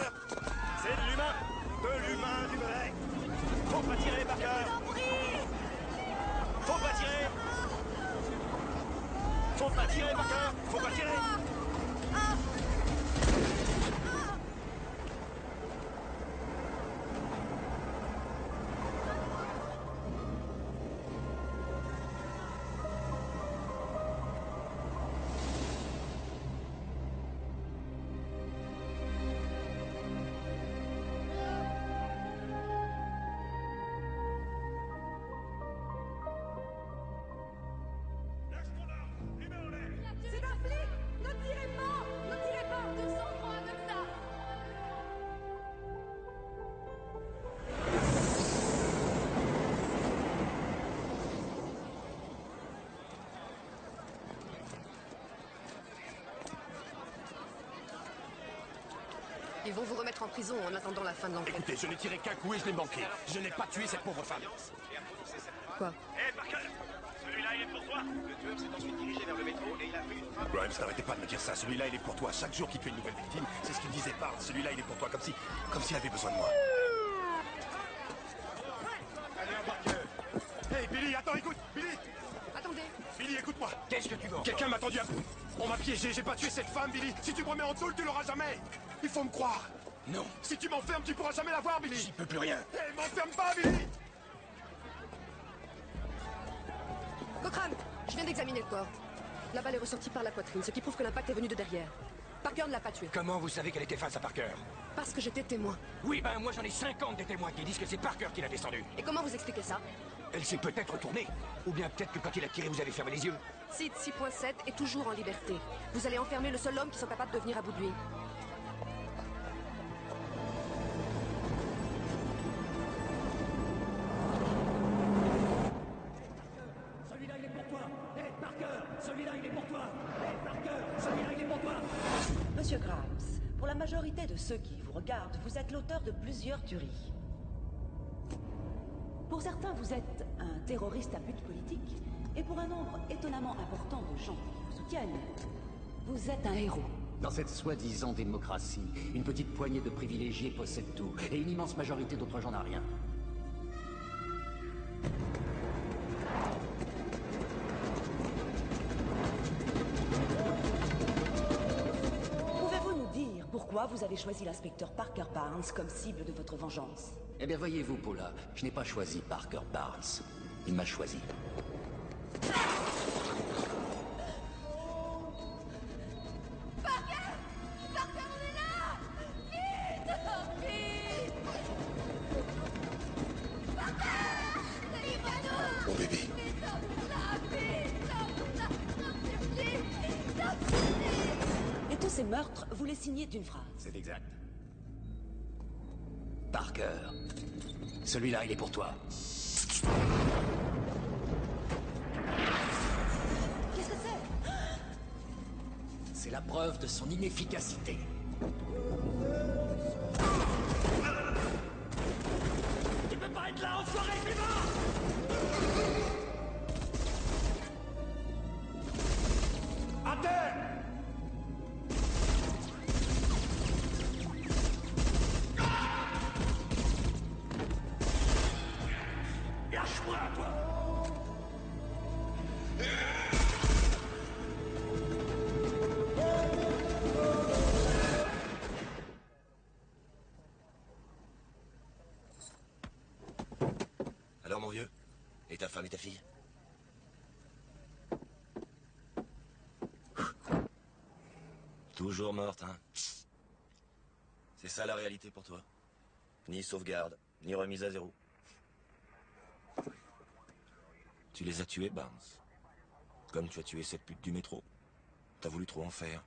C'est de l'humain. De l'humain, du vrai. Faut pas tirer, Parker. Faut pas tirer. Faut pas tirer, Parker. Faut pas tirer. C'est un flic! Ne tirez pas! Ne tirez pas! De sang-froid comme ça! Ils vont vous remettre en prison en attendant la fin de l'enquête. Écoutez, je n'ai tiré qu'un coup et je l'ai manqué. Je n'ai pas tué cette pauvre femme. Quoi? Hé, Parker, celui-là, il est pour toi. Le tueur s'est ensuite dirigé vers le métro et il a fait une frappe. Grimes, n'arrêtez pas de me dire ça. Celui-là, il est pour toi. Chaque jour qu'il fait une nouvelle victime, c'est ce qu'il disait Barnes. Celui-là, il est pour toi, comme s'il avait besoin de moi. Allez, Parker. Hé, Billy, attends, écoute, Billy. Attendez. Billy, écoute-moi. Qu'est-ce que tu veux? Quelqu'un m'a tendu à bout. On m'a piégé, j'ai pas tué cette femme, Billy. Si tu me remets en taule, tu l'auras jamais. Il faut me croire. Non. Si tu m'enfermes, tu pourras jamais la voir, Billy. J'y peux plus rien. Hé, m'enferme pas, Billy. Cochrane, je viens d'examiner le corps. La balle est ressortie par la poitrine, ce qui prouve que l'impact est venu de derrière. Parker ne l'a pas tué. Comment vous savez qu'elle était face à Parker? Parce que j'étais témoin. Oui, ben moi j'en ai 50 des témoins qui disent que c'est Parker qui l'a descendu. Et comment vous expliquez ça? Elle s'est peut-être retournée. Ou bien peut-être que quand il a tiré, vous avez fermé les yeux. Sid 6.7 est toujours en liberté. Vous allez enfermer le seul homme qui soit capable de venir à bout de lui. Celui-là, il est pour toi. Hé, Parker, celui-là, il est pour toi. Hé, Parker, celui-là, il est pour toi. Monsieur Grimes, pour la majorité de ceux qui vous regardent, vous êtes l'auteur de plusieurs tueries. Pour certains, vous êtes un terroriste à but politique, et pour un nombre étonnamment important de gens qui vous soutiennent, vous êtes un héros. Dans cette soi-disant démocratie, une petite poignée de privilégiés possède tout, et une immense majorité d'autres gens n'ont rien. Pouvez-vous nous dire pourquoi vous avez choisi l'inspecteur Parker Barnes comme cible de votre vengeance? Eh bien, voyez-vous, Paula, je n'ai pas choisi Parker Barnes. Il m'a choisi. Parker! Parker, on est là! Vite! Vite! Parker! Délivre-nous! Mon bébé. Vite, sors-nous-là! Vite, sors-nous-là! S'en supplie! S'en supplie! Et tous ces meurtres, vous les signez d'une phrase. C'est exact. Parker. Celui-là, il est pour toi. Qu'est-ce que c'est? C'est la preuve de son inefficacité. Tu peux pas être là, enfoiré, À terre! Lâche-moi, toi! Alors, mon vieux? Et ta femme et ta fille? Toujours morte, hein? C'est ça la réalité pour toi? Ni sauvegarde, ni remise à zéro. Tu les as tués, Barnes. Comme tu as tué cette pute du métro. T'as voulu trop en faire.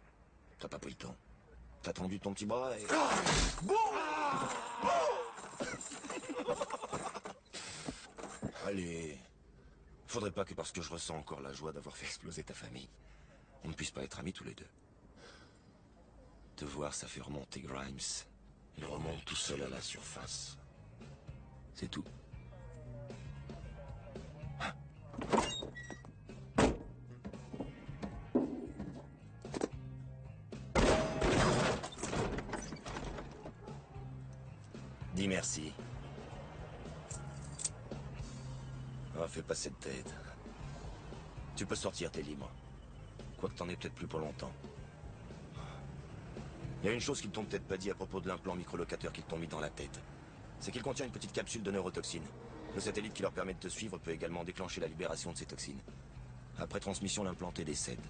T'as pas pris le temps. T'as tendu ton petit bras et... Allez. Faudrait pas que parce que je ressens encore la joie d'avoir fait exploser ta famille, on ne puisse pas être amis tous les deux. Te voir, ça fait remonter Grimes. Il remonte tout seul à la surface. C'est tout. Dis merci. Ah, fais pas cette tête. Tu peux sortir, t'es libre. Quoique t'en aies peut-être plus pour longtemps. Il y a une chose qu'ils t'ont peut-être pas dit à propos de l'implant microlocateur qu'ils t'ont mis dans la tête. C'est qu'il contient une petite capsule de neurotoxine. Le satellite qui leur permet de te suivre peut également déclencher la libération de ces toxines. Après transmission, l'implanté décède.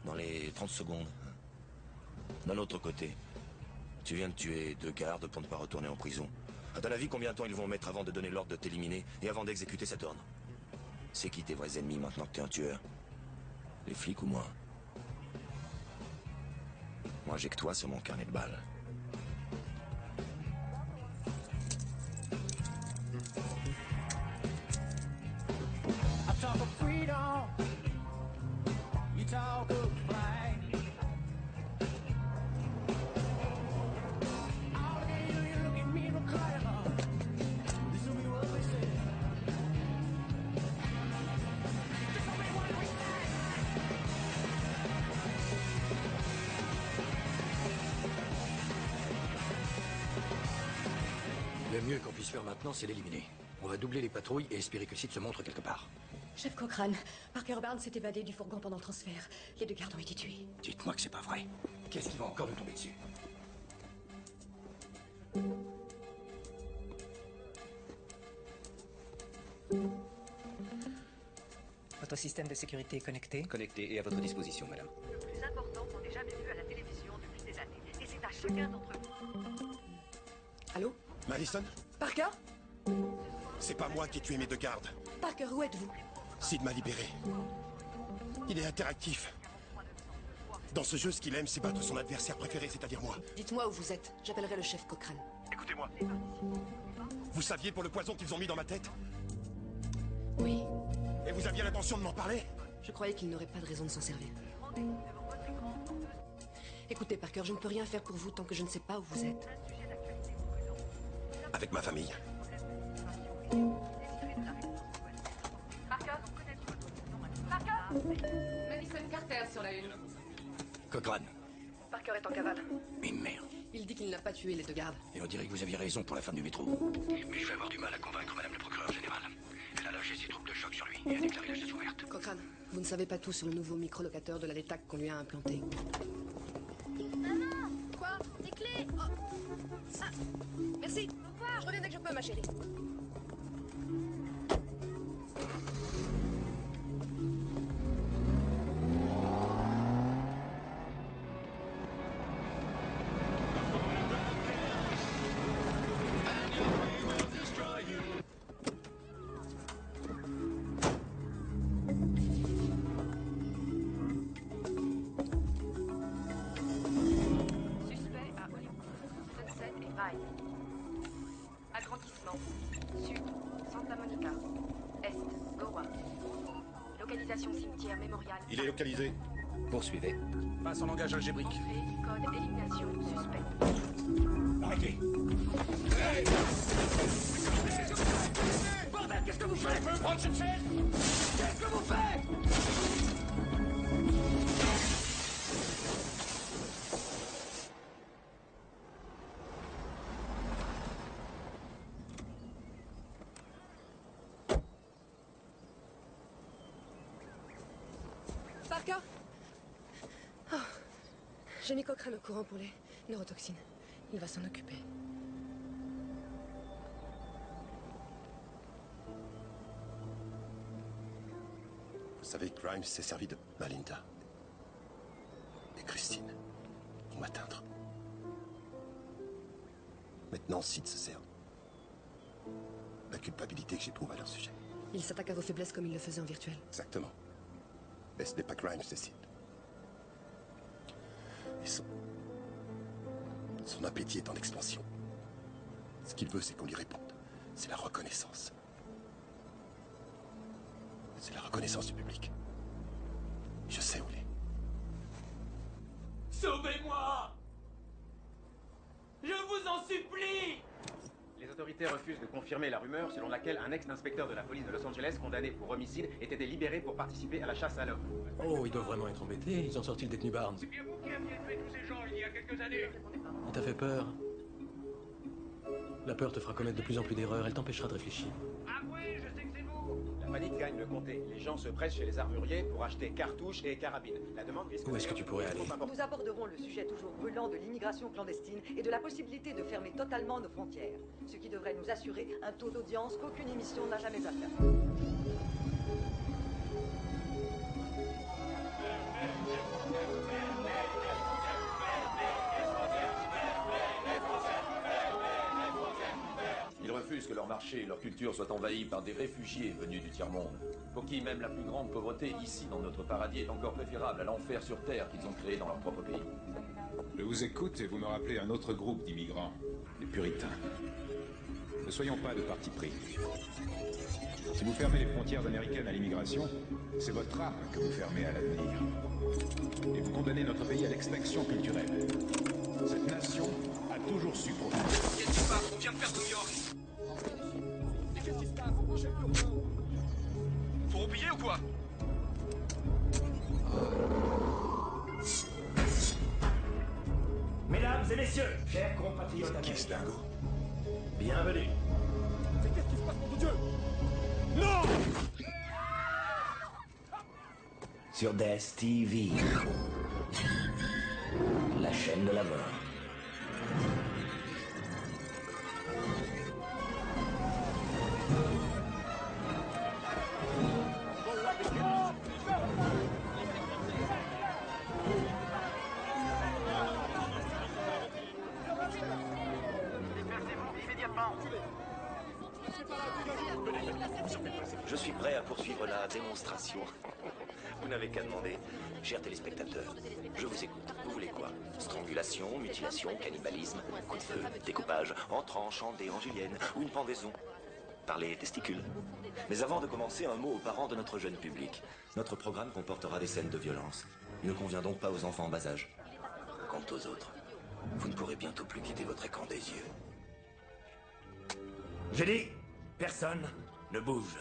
Dans les 30 secondes. D'un autre côté, tu viens de tuer 2 gardes pour ne pas retourner en prison. À ton avis, combien de temps ils vont mettre avant de donner l'ordre de t'éliminer et avant d'exécuter cet ordre? C'est qui tes vrais ennemis maintenant que t'es un tueur? Les flics ou moi? Moi, j'ai que toi sur mon carnet de balles. I talk of freedom, you talk of flying. All day you look at me and cry, this will be what we say. This will be what we say. Le mieux qu'on puisse faire maintenant, c'est l'éliminer. On va doubler les patrouilles et espérer que Sid se montre quelque part. Chef Cochrane, Parker Barnes s'est évadé du fourgon pendant le transfert. Les 2 gardes ont été tués. Dites-moi que c'est pas vrai. Qu'est-ce qui va encore nous tomber dessus? Votre système de sécurité est connecté? Connecté et à votre disposition, madame. Le plus important qu'on ait jamais vu à la télévision depuis des années. Et c'est à chacun d'entre vous. Allô? Madison? Parker? C'est pas moi qui ai tué mes 2 gardes. Parker, où êtes-vous? Sid m'a libéré. Il est interactif. Dans ce jeu, ce qu'il aime, c'est battre son adversaire préféré, c'est-à-dire moi. Dites-moi où vous êtes. J'appellerai le chef Cochrane. Écoutez-moi. Vous saviez pour le poison qu'ils ont mis dans ma tête? Oui. Et vous aviez l'intention de m'en parler? Je croyais qu'il n'aurait pas de raison de s'en servir. Écoutez, Parker, je ne peux rien faire pour vous tant que je ne sais pas où vous êtes. Avec ma famille. Madison Carter sur la une. Cochrane. Parker est en cavale. Mais merde. Il dit qu'il n'a pas tué les 2 gardes. Et on dirait que vous aviez raison pour la femme du métro. Mais je vais avoir du mal à convaincre madame le procureur général. Elle a lâché ses troupes de choc sur lui et a déclaré la chasse ouverte. Cochrane, vous ne savez pas tout sur le nouveau microlocateur de la LETAC qu'on lui a implanté. Maman! Quoi? Les clés! Ah, merci. Au revoir. Je reviens dès que je peux, ma chérie. Suspect à Hollywood, Sunset et Vine. Agrandissement. Sud, Santa Monica. Est, Goa. Localisation cimetière mémorial. Il est localisé. Poursuivez. Passe en langage algébrique. Entrée, code élimination, suspect. Arrêtez. Bordel, qu'est-ce que vous faites? Qu'est-ce que vous faites? Parker? Oh. J'ai mis Cochrane au courant pour les neurotoxines. Il va s'en occuper. Vous savez, Grimes s'est servi de Malinda et Christine pour m'atteindre. Maintenant, Sid se sert la culpabilité que j'éprouve à leur sujet. Il s'attaque à vos faiblesses comme il le faisait en virtuel. Exactement. Mais ce n'est pas Grimes, c'est Sid. Et son appétit est en expansion. Ce qu'il veut, c'est qu'on lui réponde. C'est la reconnaissance. C'est la reconnaissance du public. Je sais où il est. Sauvez-moi! Je vous en supplie! Les autorités refusent de confirmer la rumeur selon laquelle un ex-inspecteur de la police de Los Angeles condamné pour homicide ait été libéré pour participer à la chasse à l'homme. Oh, ils doivent vraiment être embêtés. Ils ont sorti le détenu Barnes. C'est bien vous qui aviez tué tous ces gens il y a quelques années. Il t'a fait peur? La peur te fera commettre de plus en plus d'erreurs, elle t'empêchera de réfléchir. La panique gagne le comté. Les gens se pressent chez les armuriers pour acheter cartouches et carabines. La demande risque Où est-ce que tu pourrais aller? Nous aborderons le sujet toujours brûlant de l'immigration clandestine et de la possibilité de fermer totalement nos frontières. Ce qui devrait nous assurer un taux d'audience qu'aucune émission n'a jamais atteint. Ils refusent que leur marché et leur culture soient envahis par des réfugiés venus du tiers-monde. Pour qui même la plus grande pauvreté ici dans notre paradis est encore préférable à l'enfer sur Terre qu'ils ont créé dans leur propre pays. Je vous écoute et vous me rappelez un autre groupe d'immigrants, les puritains. Ne soyons pas de parti pris. Si vous fermez les frontières américaines à l'immigration, c'est votre âme que vous fermez à l'avenir. Et vous condamnez notre pays à l'extinction culturelle. Cette nation a toujours su profiter. Qu'est-ce qui se passe? On vient de perdre New York. Qu'est-ce qui se passe? J'ai plus rien. Faut roupiller ou quoi? Mesdames et messieurs, chers compatriotes américains, bienvenue. Mais qu'est-ce qui se passe, mon Dieu? Non! Sur Death TV, la chaîne de la mort. Je suis prêt à poursuivre la démonstration. Vous n'avez qu'à demander. Chers téléspectateurs, je vous écoute. Vous voulez quoi? Strangulation, mutilation, cannibalisme, coup de feu, découpage, en tranche, en dé, en julienne, ou une pendaison? Par les testicules. Mais avant de commencer, un mot aux parents de notre jeune public. Notre programme comportera des scènes de violence. Il ne convient donc pas aux enfants en bas âge. Quant aux autres, vous ne pourrez bientôt plus quitter votre écran des yeux. J'ai dit, personne ne bouge.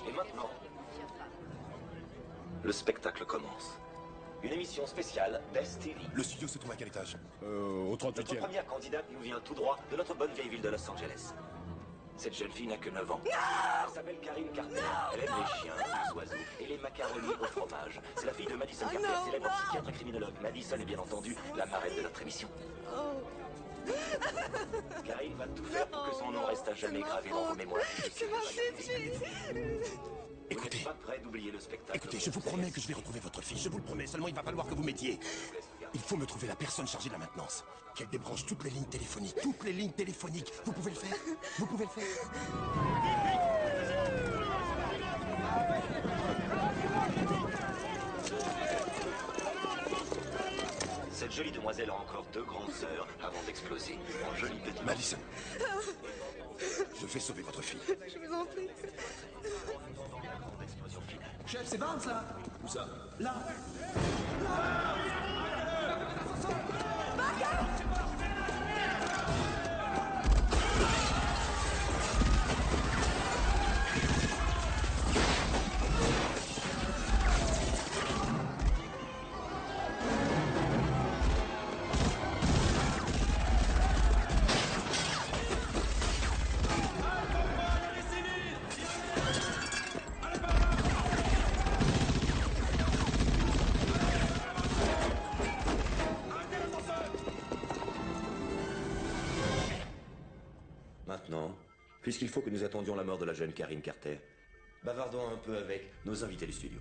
Et maintenant, le spectacle commence. Une émission spéciale Death TV. Le studio se trouve à quel étage? Au 38e. Notre première candidate nous vient tout droit de notre bonne vieille ville de Los Angeles. Cette jeune fille n'a que 9 ans. Elle s'appelle Karine Carter. Elle aime les chiens, les oiseaux et les macaronis au fromage. C'est la fille de Madison Carter, célèbre psychiatre et criminologue. Madison est bien entendu la marraine de notre émission. Karine va tout faire pour que son nom reste à jamais gravé dans vos mémoires. Écoutez, vous n'êtes pas prêt d'oublier le spectacle. Écoutez, je vous promets que je vais retrouver votre fille. Je vous le promets. Seulement, il va falloir que vous m'aidiez. Il faut me trouver la personne chargée de la maintenance. Qu'elle débranche toutes les lignes téléphoniques. Toutes les lignes téléphoniques. Vous pouvez le faire? Vous pouvez le faire? Cette jolie demoiselle a encore 2 grandes sœurs avant d'exploser en jolie petite... Madison, je vais sauver votre fille. Je vous en prie. Chef, c'est Barnes là? Où ça? Là. Maintenant, puisqu'il faut que nous attendions la mort de la jeune Karine Carter, bavardons un peu avec nos invités du studio.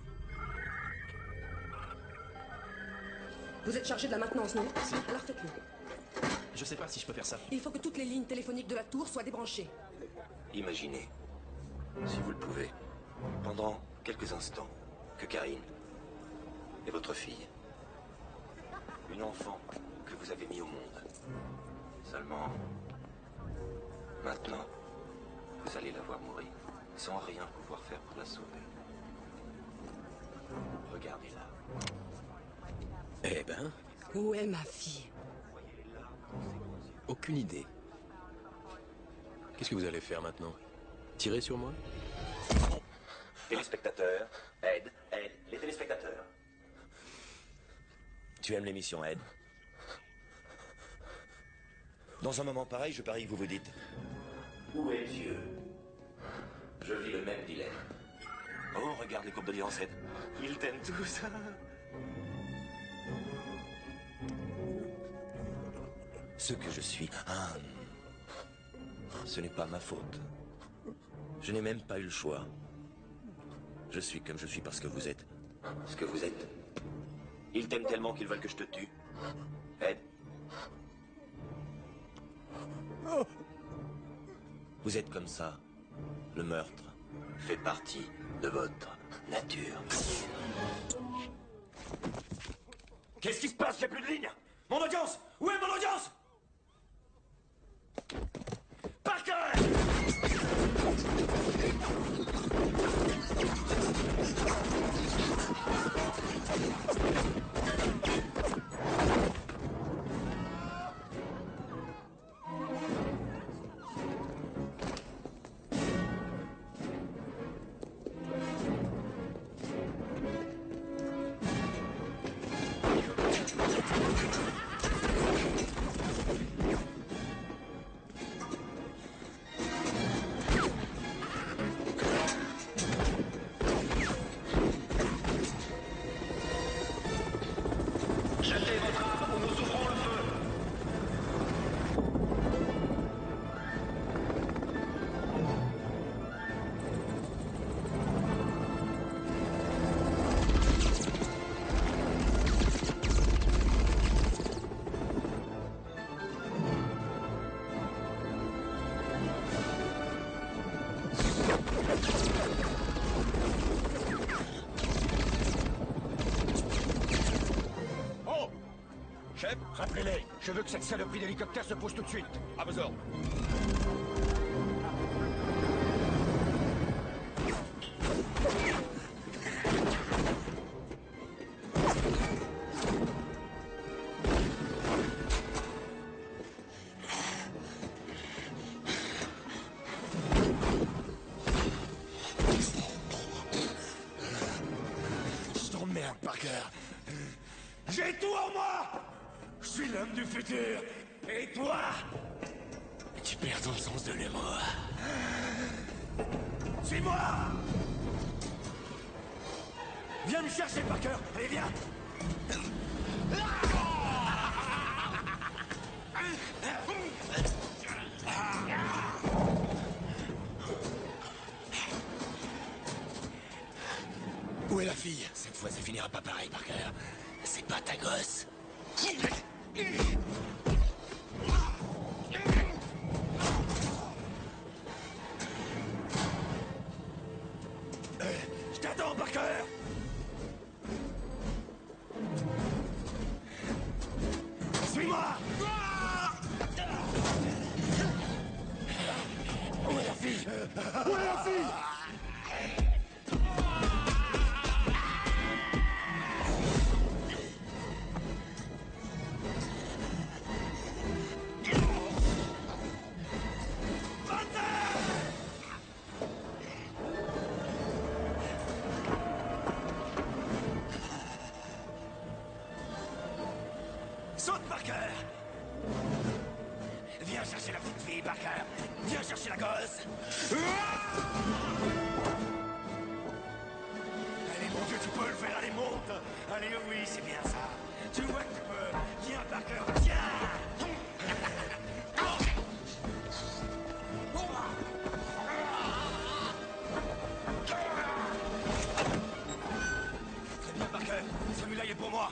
Vous êtes chargé de la maintenance, non? Si. Alors faites-le. Je sais pas si je peux faire ça. Il faut que toutes les lignes téléphoniques de la tour soient débranchées. Imaginez, si vous le pouvez, pendant quelques instants, que Karine est votre fille. Une enfant que vous avez mis au monde. Seulement, maintenant, vous allez la voir mourir, sans rien pouvoir faire pour la sauver. Regardez-la. Eh ben, Où est ma fille? aucune idée. Qu'est-ce que vous allez faire maintenant? Tirer sur moi? Téléspectateurs, Ed, les téléspectateurs. Tu aimes l'émission, Ed? Dans un moment pareil, je parie que vous vous dites... Où est Dieu? Je vis le même dilemme. Oh, regarde les courbes d'audience, Ed. Ils t'aiment tous. Ce que je suis... ce n'est pas ma faute. Je n'ai même pas eu le choix. Je suis comme je suis parce que vous êtes... ce que vous êtes. Ils t'aiment tellement qu'ils veulent que je te tue. Ed. Vous êtes comme ça. Le meurtre fait partie de votre nature. Qu'est-ce qui se passe? J'ai plus de ligne. Mon audience! Où est mon audience? Parker! Rappelez-les, je veux que cette saloperie d'hélicoptère se pose tout de suite. À vos ordres. Je t'emmerde, Parker. J'ai tout en moi! Je suis l'homme du futur. Et toi? Tu perds ton sens de l'humour. Suis-moi! Viens me chercher, Parker. Allez, viens! Où est la fille? Cette fois, ça finira pas pareil, Parker. C'est pas ta gosse. Je t'attends, Parker. Suis-moi. Où est la fille? Où est la fille? Saute, Parker! Viens chercher la petite fille, Parker! Viens chercher la gosse! Allez, mon Dieu, tu peux le faire! Allez, monte! Allez, oui, c'est bien ça! Tu vois que tu peux! Viens, Parker! Viens! Très bien, Parker! Celui-là, il est pour moi!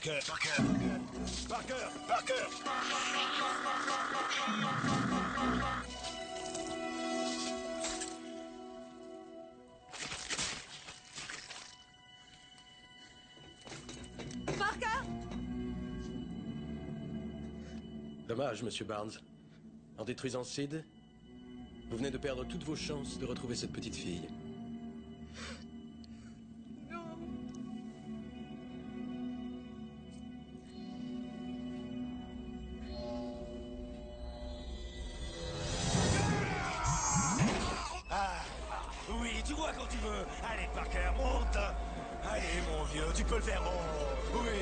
Parker, Parker, Parker, Parker. Parker! Dommage, monsieur Barnes. En détruisant Sid, vous venez de perdre toutes vos chances de retrouver cette petite fille. Ah, oui, tu vois quand tu veux. Allez, Parker, monte. Allez, mon vieux, tu peux le faire. Oh, oui.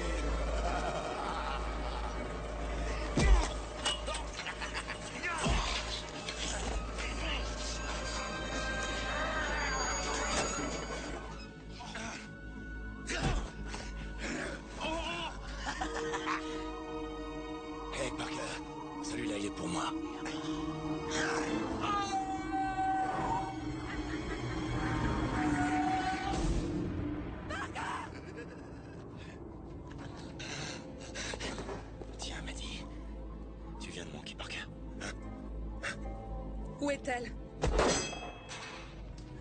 Hey, Parker, celui-là, il est pour moi. Tiens, Maddie. Tu viens de manquer, Parker. Où est-elle?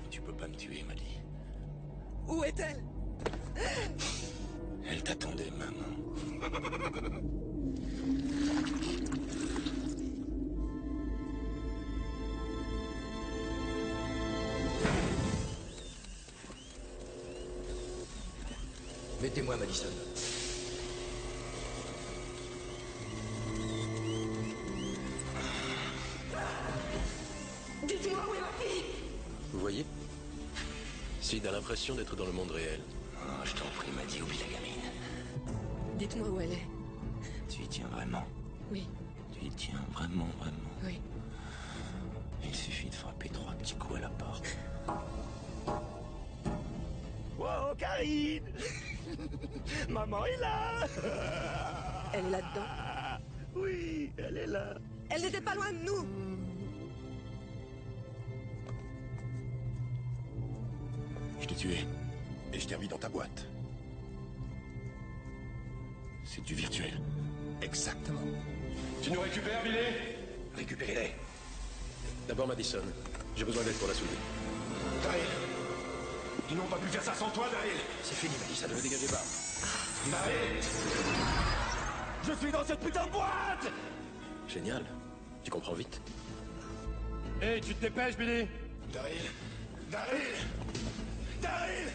Tu peux pas me tuer, Maddie. Où est-elle? Elle t'attendait, maman. Mettez-moi Madison. Dites-moi où est ma fille? Vous voyez? Sid a l'impression d'être dans le monde réel. Oh, je t'en prie, Maddie, oublie la gamine. Dites-moi où elle est. Tu y tiens vraiment? Oui. Tu y tiens vraiment, vraiment? Oui. Il suffit de frapper 3 petits coups à la porte. Wow, Karine. Maman est là. Elle est là-dedans? Oui, elle est là. Elle n'était pas loin de nous. Je t'ai tué. Et je t'ai remis dans ta boîte. C'est du virtuel. Exactement. Tu nous récupères, Billy? Récupérez-les. D'abord Madison. J'ai besoin d'aide pour la soulever. Daryl. Ils n'ont pas pu faire ça sans toi, Daryl. C'est fini, Madison. Ne me dégagez pas. Daryl. Je suis dans cette putain de boîte. Génial. Tu comprends vite. Hé, tu te dépêches, Billy. Daryl. Daryl. Daryl.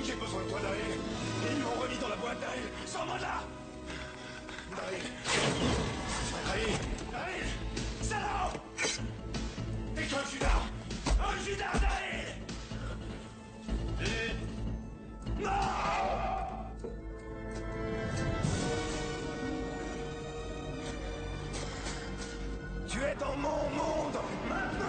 J'ai besoin de toi, Daryl. Ils m'ont remis dans la boîte, Daryl. Sors-moi de là. Daryl. Daryl. Daryl. Salaud. T'es qu'un Judas. Un Judas, Daryl. Non. Tu es dans mon monde maintenant.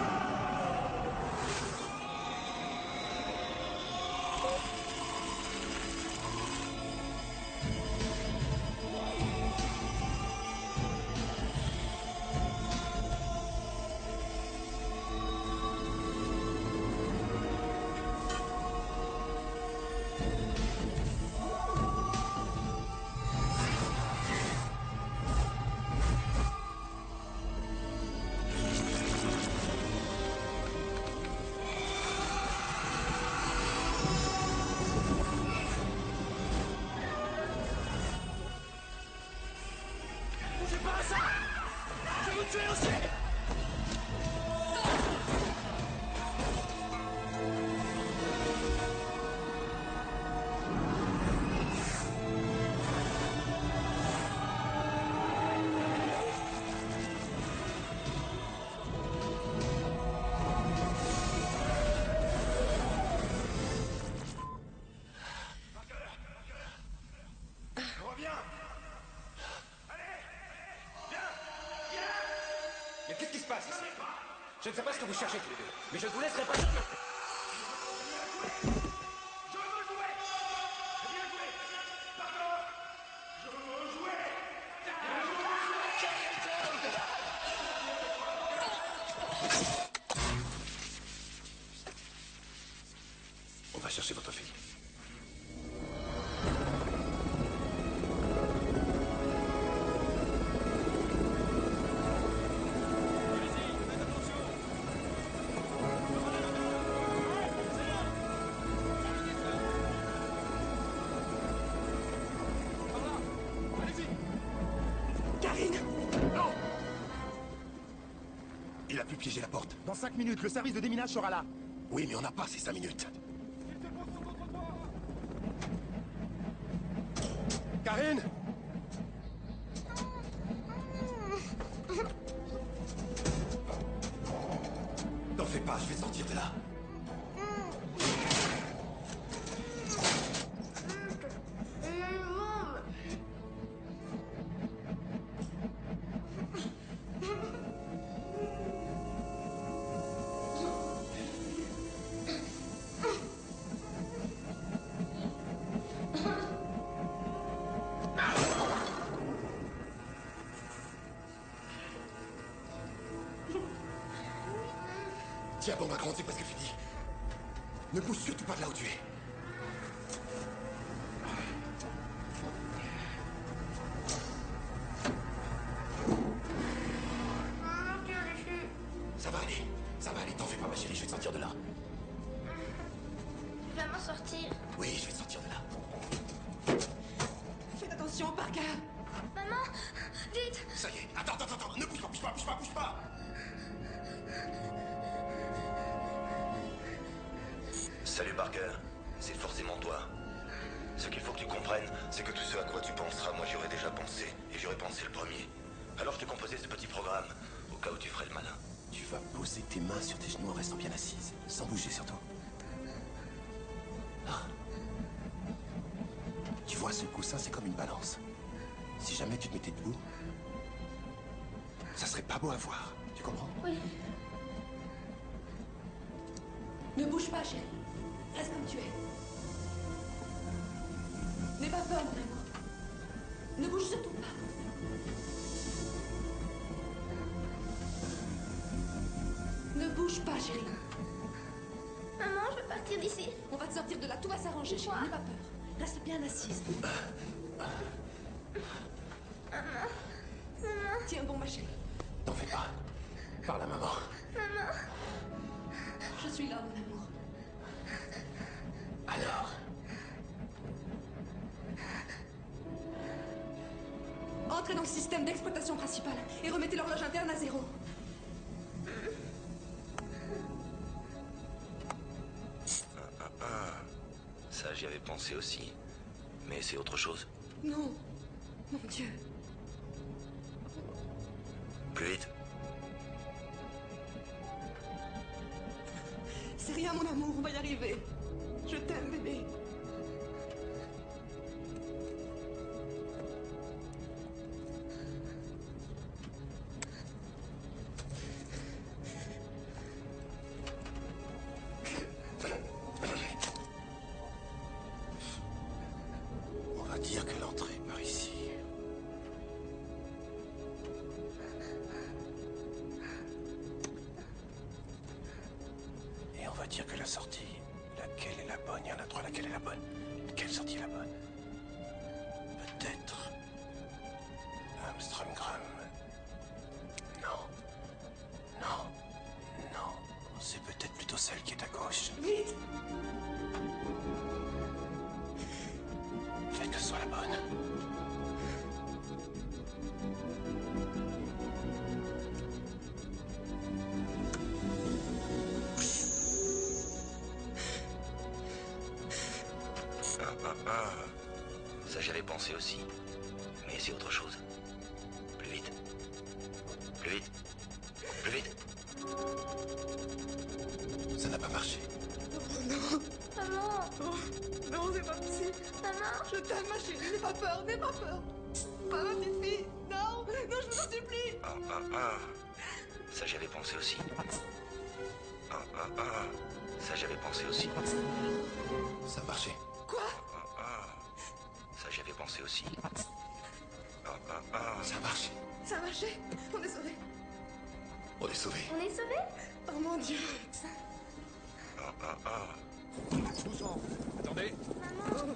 Bougez pas ça. Je vais vous tuer aussi. Reviens. Mais qu'est-ce qui se passe ici? Je ne sais pas ce que vous cherchez tous les deux, mais je ne vous laisserai pas. On va chercher votre fille. piéger la porte. Dans 5 minutes, le service de déminage sera là. Oui, mais on n'a pas ces 5 minutes. Karine! T'en fais pas, je vais sortir de là. Tiens bon, ma grande, c'est presque fini. Ne bouge surtout pas de là où tu es. Ça va aller, t'en fais pas ma chérie, je vais te sortir de là. Tu vas m'en sortir. Oui, je vais te sortir de là. Faites attention, Parker. Maman, vite. Ça y est, attends, ne bouge pas. Salut Parker, c'est forcément toi. Ce qu'il faut que tu comprennes, c'est que tout ce à quoi tu penseras, moi j'y aurais déjà pensé, et j'y aurais pensé le premier. Alors je t'ai composé ce petit programme, au cas où tu ferais le malin. Tu vas poser tes mains sur tes genoux en restant bien assise, sans bouger surtout. Ah. Tu vois, ce coussin, c'est comme une balance. Si jamais tu te mettais debout, ça serait pas beau à voir, tu comprends? Oui. Ne bouge pas, chérie. Reste comme tu es. N'aie pas peur, mon amour. Ne bouge surtout pas. Ne bouge pas, chérie. Maman, je veux partir d'ici. On va te sortir de là, tout va s'arranger, chérie. N'aie pas peur. Reste bien assise. Maman. Tiens bon, ma chérie. T'en fais pas. Parle à maman. Maman. Je suis là, mon amour. Alors? Entrez dans le système d'exploitation principal et remettez l'horloge interne à 0. Ça, j'y avais pensé aussi. Mais c'est autre chose. Non. Mon Dieu. Plus vite. C'est rien, mon amour, on va y arriver. Je t'aime, bébé. On va dire que l'entrée par ici. Et on va dire que la sortie, laquelle est la bonne? Il y en a trois, laquelle est la bonne? Quelle sortie est la bonne? Peut-être Armstrong-Graham. Non. C'est peut-être plutôt celle qui est à gauche. Vite! Faites que ce soit la bonne. Ça, j'avais pensé aussi. Mais c'est autre chose. Plus vite. Plus vite. Plus vite. Ça n'a pas marché. Oh non. Maman. Oh, non, c'est pas possible. Maman. Je t'aime, ma chérie. N'aie pas peur, n'aie pas peur. Pas ma petite fille. Non, je vous en supplie. Ça, j'avais pensé aussi. Ça, j'avais pensé aussi. Ça a marché. Quoi? Ça, j'avais pensé aussi. Ça a marché. Ça a marché. On est sauvés. On est sauvés. On est sauvés? Oh mon Dieu. Doucement. Attendez. Maman.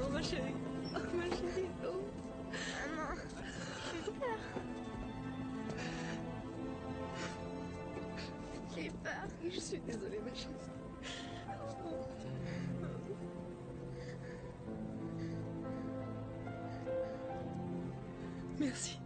Oh ma chérie. Oh ma chérie. Oh. Maman. J'ai peur. J'ai peur. Je suis désolée, ma chérie. Merci.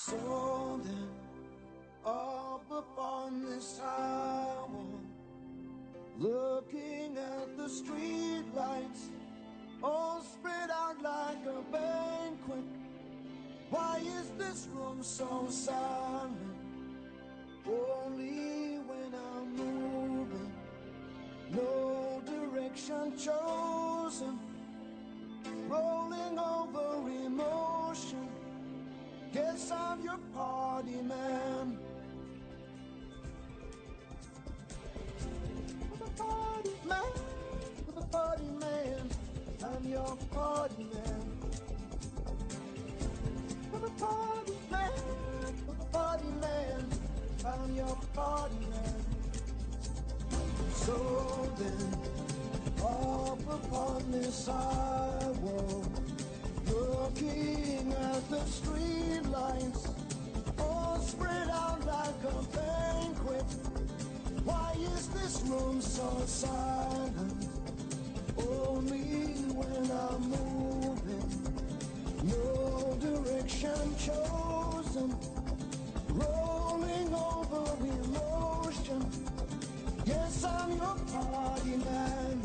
So then, up upon this highway, looking at the street lights, all spread out like a banquet. Why is this room so silent? Only when I'm moving, no direction chosen, rolling over emotion. Guess I'm your party man. Party man, party man, I'm your party man. Party man, party man, I'm your party man. So then, up upon this highway, looking at the street lights, all spread out like a banquet. Why is this room so silent? Only when I'm moving, no direction chosen, rolling over emotion. Yes, I'm your party man.